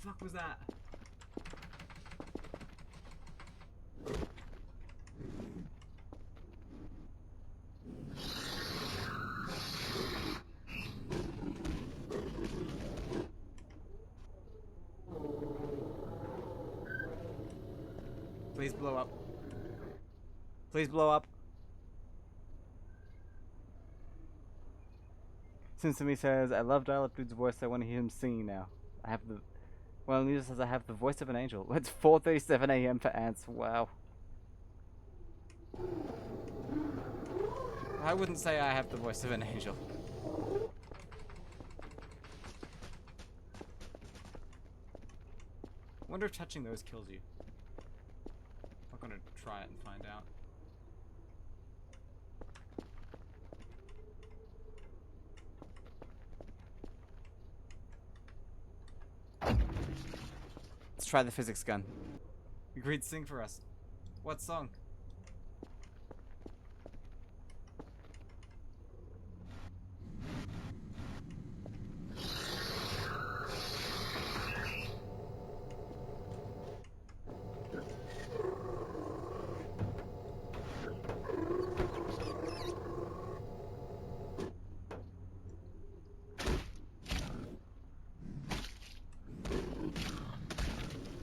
Fuck was that? Please blow up. Please blow up. SimsToMe says, I love Dial-Up Dude's voice, I want to hear him singing now. I have the... Well, Lisa says I have the voice of an angel. It's 4:37 a.m. for Ants. Wow. I wouldn't say I have the voice of an angel. I wonder if touching those kills you. I'm gonna try it and find out. Let's try the physics gun. Agreed, sing for us. What song?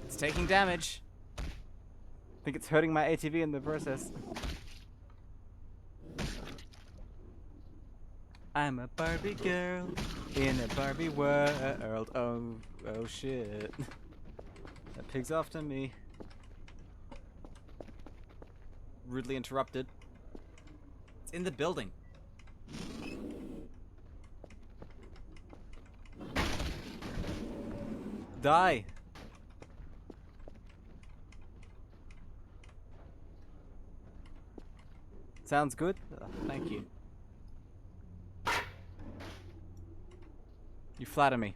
It's taking damage. I think it's hurting my ATV in the process. I'm a Barbie girl in a Barbie world. Oh shit. That pig's after me. Rudely interrupted. It's in the building. Die. Sounds good. Thank you. You flatter me.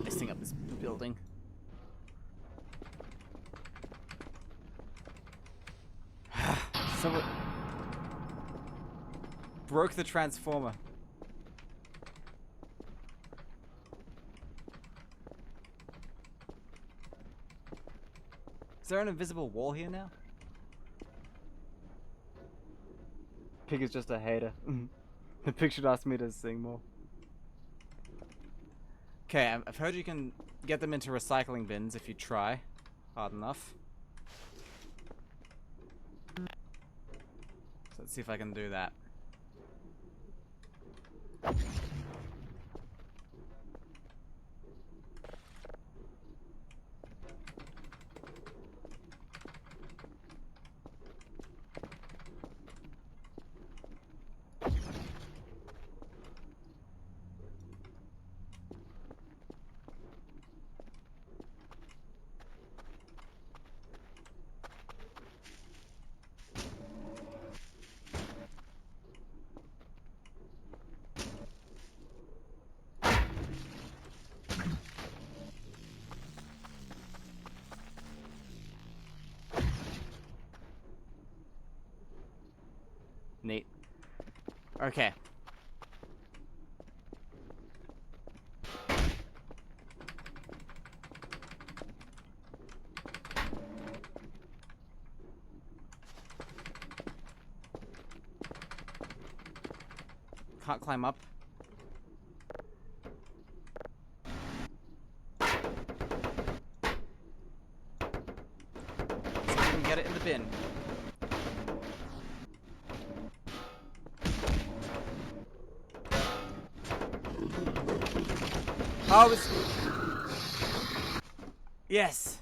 Messing up this building. Someone broke the transformer. Is there an invisible wall here now? Pig is just a hater. The pig should ask me to sing more. Okay, I've heard you can get them into recycling bins if you try hard enough. So let's see if I can do that. Neat. Okay. Can't climb up. See if we can get it in the bin. Oh, it's... Yes!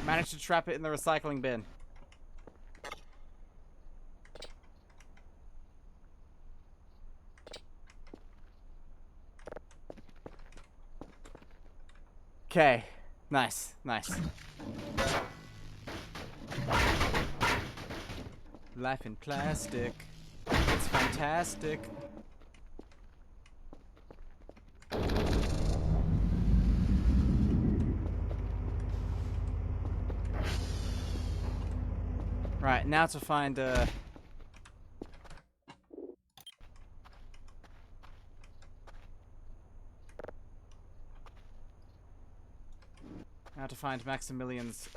Managed to trap it in the recycling bin. Okay. Nice, nice. Life in plastic. It's fantastic. Right, now to find now to find Maximilian's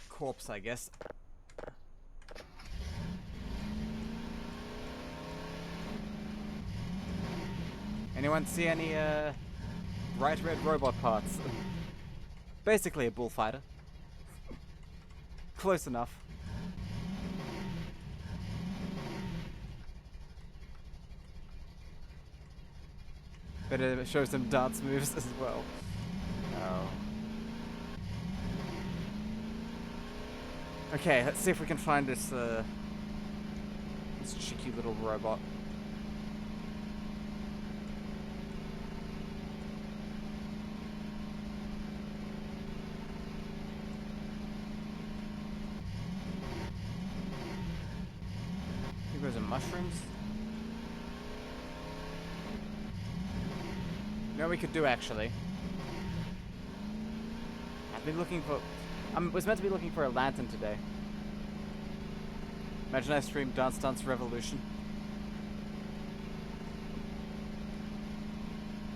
corpse, I guess. Anyone see any bright red robot parts? Basically a bullfighter. Close enough. Better show some dance moves as well. Oh. Okay, let's see if we can find this this cheeky little robot. I think those are mushrooms. You know what we could do actually? I've been looking for... was meant to be looking for a lantern today. Imagine I streamed Dance Dance Revolution.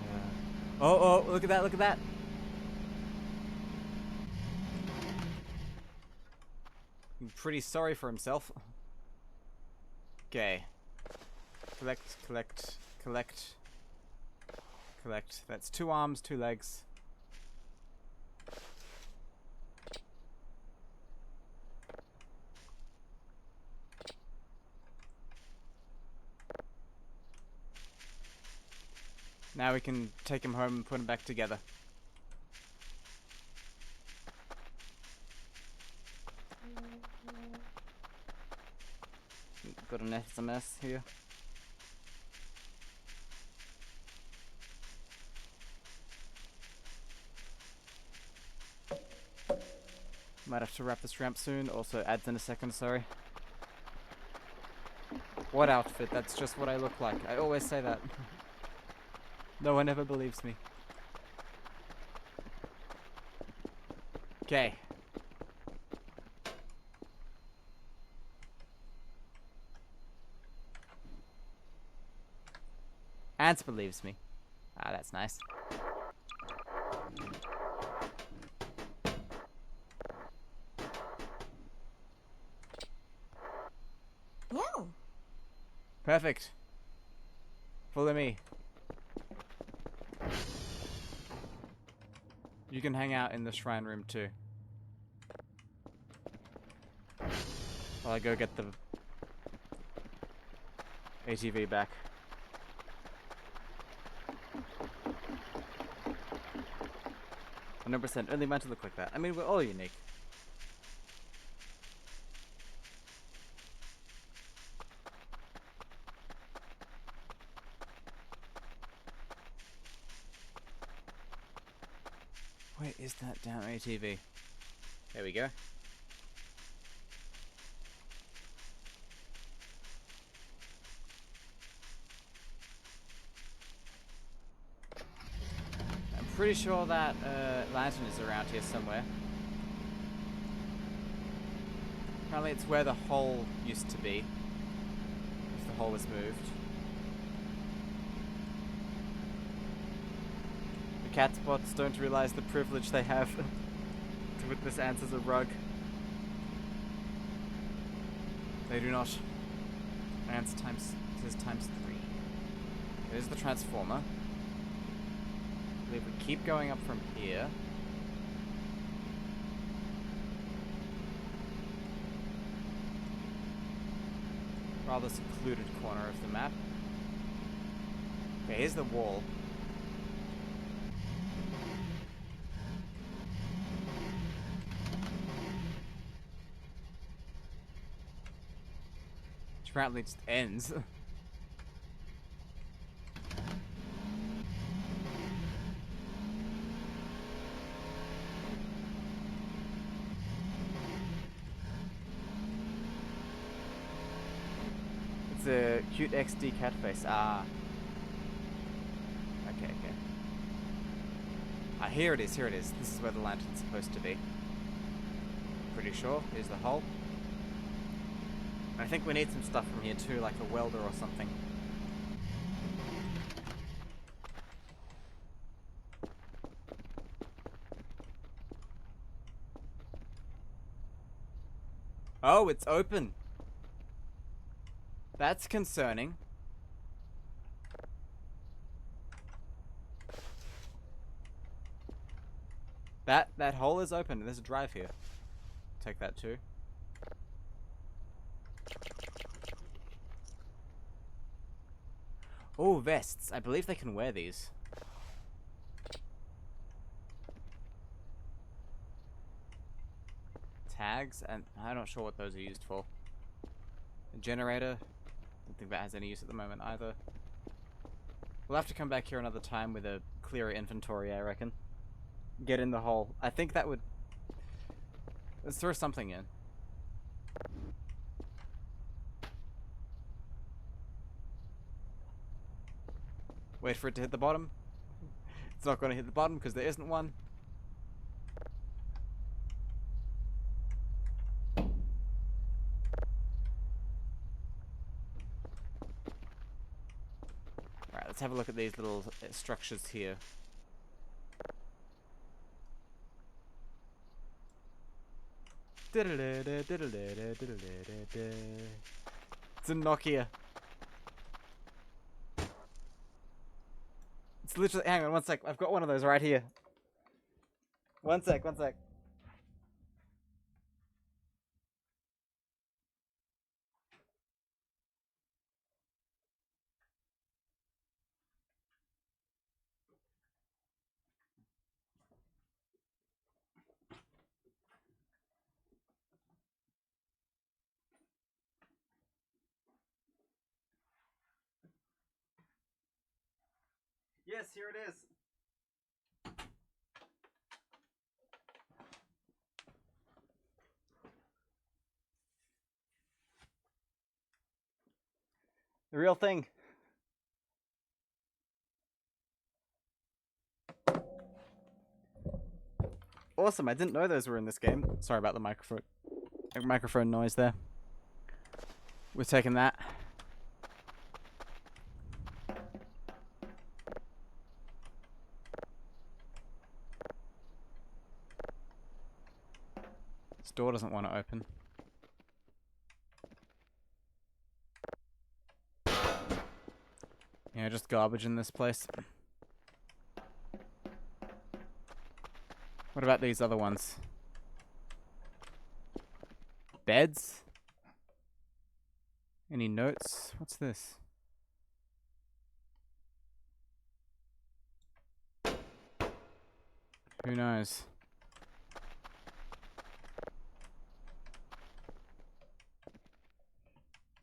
Yeah. Oh, look at that, look at that! I'm pretty sorry for himself. Okay. Collect, collect, collect. Collect. That's 2 arms, 2 legs. Now we can take him home and put him back together. Got an SMS here. Might have to wrap this ramp soon. Also, ads in a second, sorry. What outfit? That's just what I look like. I always say that. No one ever believes me. Okay. Ants believes me. Ah, that's nice. Yeah. Perfect. Follow me. You can hang out in the shrine room too. While I go get the ATV back. %. Only meant to look like that. I mean, we're all unique. Where is that damn ATV? There we go. I'm pretty sure that lantern is around here somewhere. Apparently it's where the hole used to be. If the hole was moved. The cat spots don't realize the privilege they have to witness ants as a rug. They do not. Ants times 3. There's the transformer. I believe we keep going up from here. Rather secluded corner of the map. Okay, here's the wall. Which apparently just ends. It's a cute XD cat face. Ah. Okay. Ah, here it is. This is where the lantern's supposed to be. Pretty sure. Here's the hole. I think we need some stuff from here too, like a welder or something. Oh, it's open. That's concerning. That hole is open. There's a drive here. Take that too. Oh, vests. I believe they can wear these. Tags, and I'm not sure what those are used for. A generator. Don't think that has any use at the moment either. We'll have to come back here another time with a clearer inventory, I reckon. Get in the hole. I think that would... Let's throw something in. Wait for it to hit the bottom. It's not going to hit the bottom because there isn't one. Alright, let's have a look at these little structures here. It's a Nokia. It's literally... Hang on, one sec. I've got one of those right here. One sec. yes, here it is. The real thing. Awesome, I didn't know those were in this game. Sorry about the microphone noise there. We're taking that. This door doesn't want to open. Yeah, just garbage in this place. What about these other ones? Beds? Any notes? What's this? Who knows?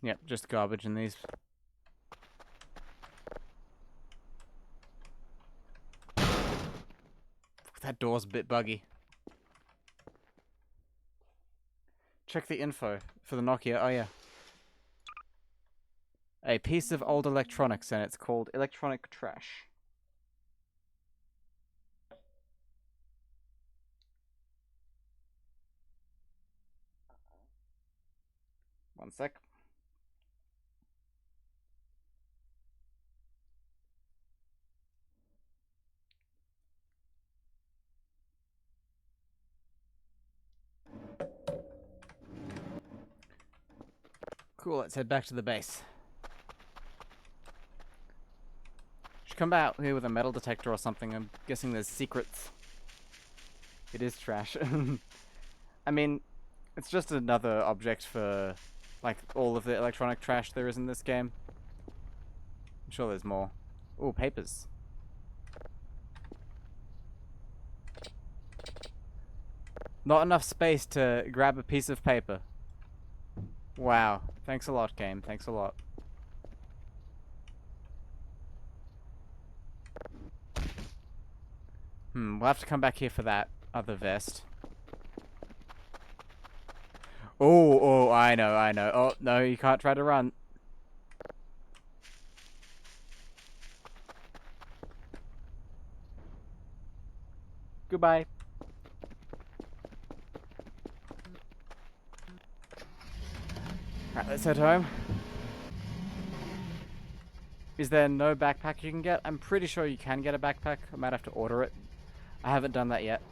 Yep, just garbage in these. That door's a bit buggy. Check the info for the Nokia. Oh, yeah. A piece of old electronics, and it's called electronic trash. One sec. Cool, let's head back to the base. Should come out here with a metal detector or something. I'm guessing there's secrets. It is trash. I mean, it's just another object for, like, all of the electronic trash there is in this game. I'm sure there's more. Ooh, papers. Not enough space to grab a piece of paper. Wow. Thanks a lot, game. Thanks a lot. We'll have to come back here for that other vest. Oh, I know. Oh, no, you can't try to run. Goodbye. Right, let's head home. Is there no backpack you can get? I'm pretty sure you can get a backpack. I might have to order it. I haven't done that yet.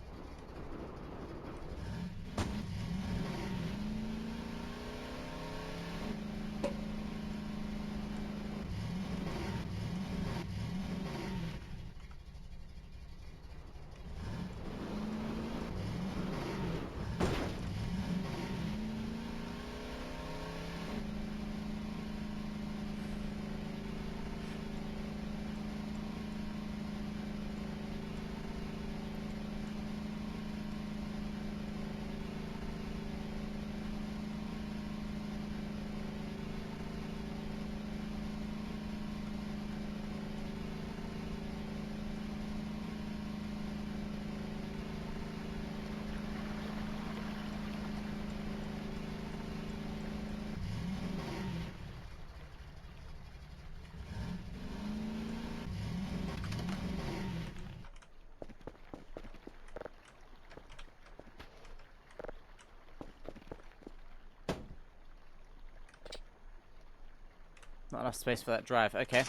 Not enough space for that drive. Okay.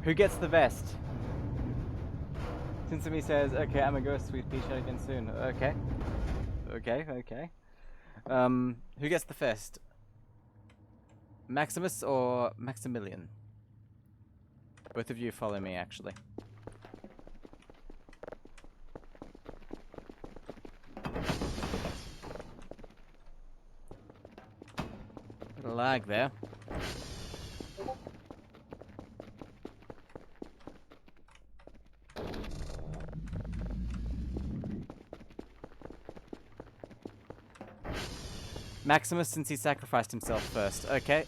Who gets the vest? Tinsumi says, okay, I'm a ghost, sweet pea, chat again soon. Okay. Okay. Who gets the vest? Maximus or Maximilian? Both of you follow me, actually. Bit of lag there. Maximus, since he sacrificed himself first. Okay.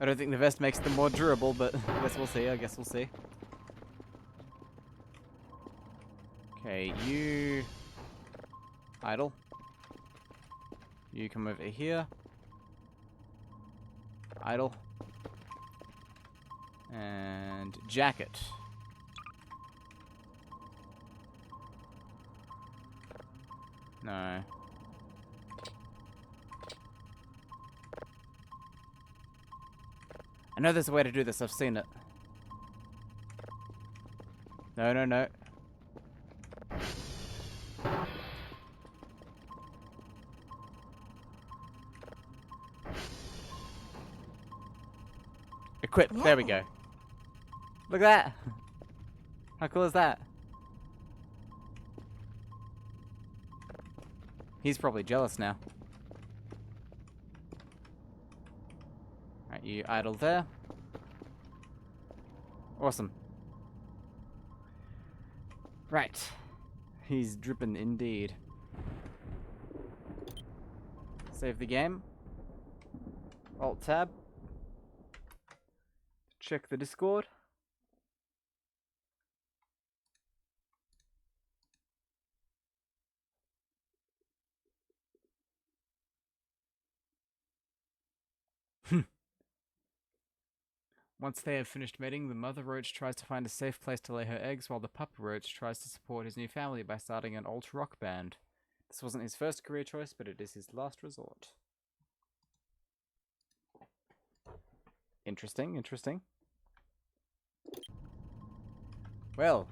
I don't think the vest makes them more durable, but I guess we'll see. Okay, you... idle. You come over here. Idle. And jacket. No. I know there's a way to do this, I've seen it. No, no, no. Equip, there we go. Look at that! How cool is that? He's probably jealous now. Right, you idle there. Awesome. Right. He's dripping indeed. Save the game. Alt-tab. Check the Discord. Once they have finished mating, the mother roach tries to find a safe place to lay her eggs, while the pup roach tries to support his new family by starting an alt-rock band. This wasn't his first career choice, but it is his last resort. Interesting, interesting. Well,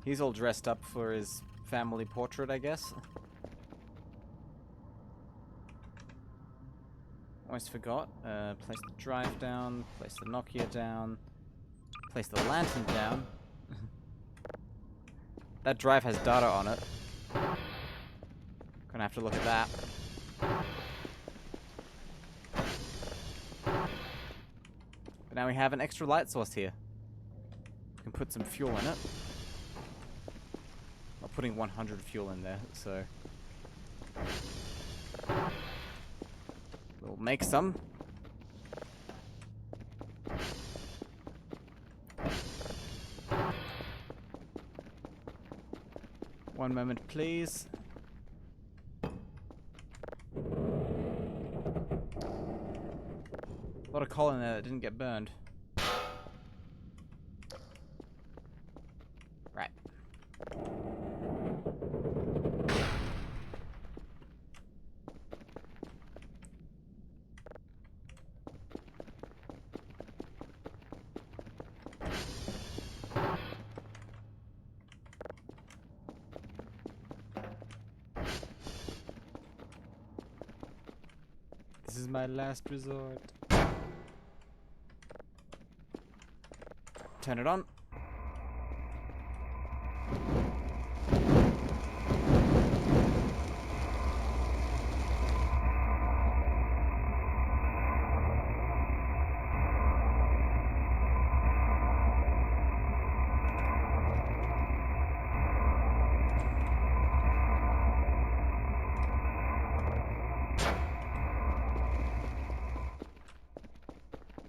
he's all dressed up for his family portrait, I guess. Almost forgot. Place the drive down, place the Nokia down, place the lantern down. That drive has data on it. Gonna have to look at that. But now we have an extra light source here. We can put some fuel in it. I'm putting 100 fuel in there, so... we'll make some. One moment, please. A lot of coal in there that didn't get burned. Right. This is my last resort. Turn it on.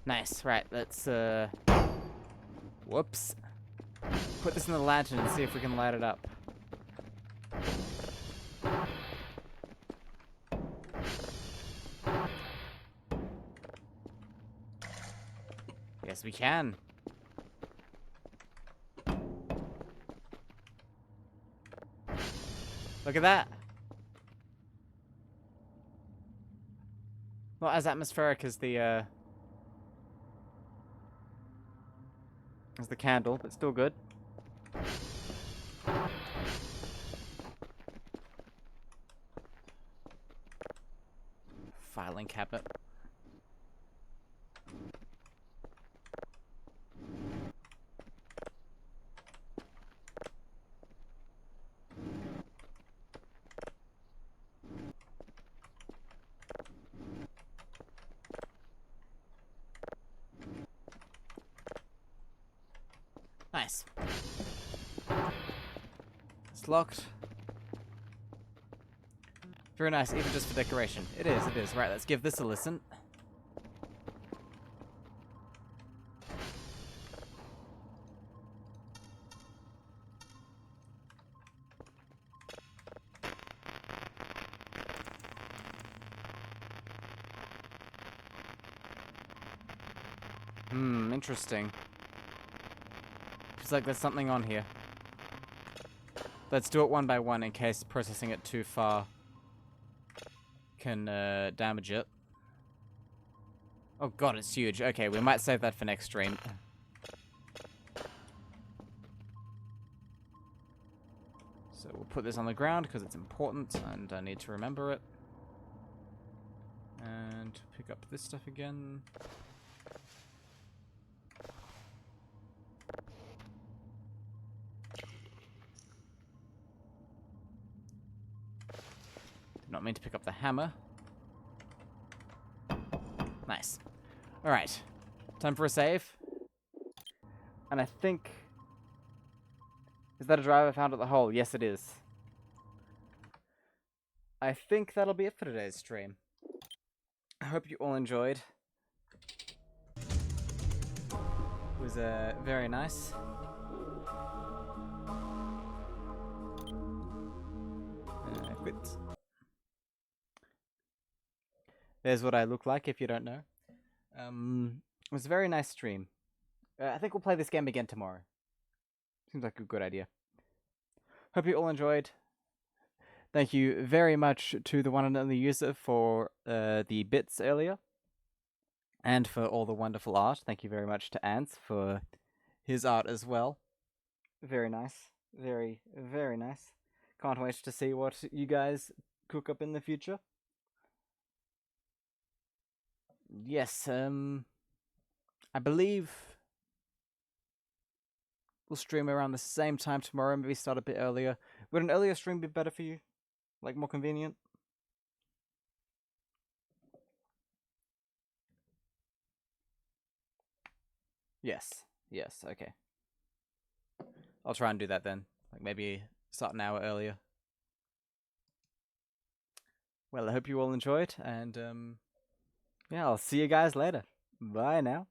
Nice, right, let's, whoops. Put this in the lantern and see if we can light it up. Yes, we can. Look at that. Not as atmospheric as the candle, but still good. Filing cabinet. Nice. It's locked. Very nice, even just for decoration. It is, it is. Right, let's give this a listen. Interesting. Feels like there's something on here. Let's do it one by one in case processing it too far can damage it. Oh god, it's huge. Okay, we might save that for next stream. So we'll put this on the ground because it's important and I need to remember it. And pick up this stuff again. Did not mean to pick up the hammer. Nice. Alright. Time for a save. And I think... Is that a drive I found at the hole? Yes, it is. I think that'll be it for today's stream. I hope you all enjoyed. It was very nice. Quit. There's what I look like if you don't know. It was a very nice stream. I think we'll play this game again tomorrow. Seems like a good idea. Hope you all enjoyed. Thank you very much to the one and only user for the bits earlier. And for all the wonderful art. Thank you very much to Ants for his art as well. Very nice. Very, very nice. Can't wait to see what you guys cook up in the future. Yes, I believe we'll stream around the same time tomorrow, maybe start a bit earlier. Would an earlier stream be better for you? Like, more convenient? Yes. Yes, okay. I'll try and do that then. Like, maybe start an hour earlier. Well, I hope you all enjoyed, and, yeah, I'll see you guys later. Bye now.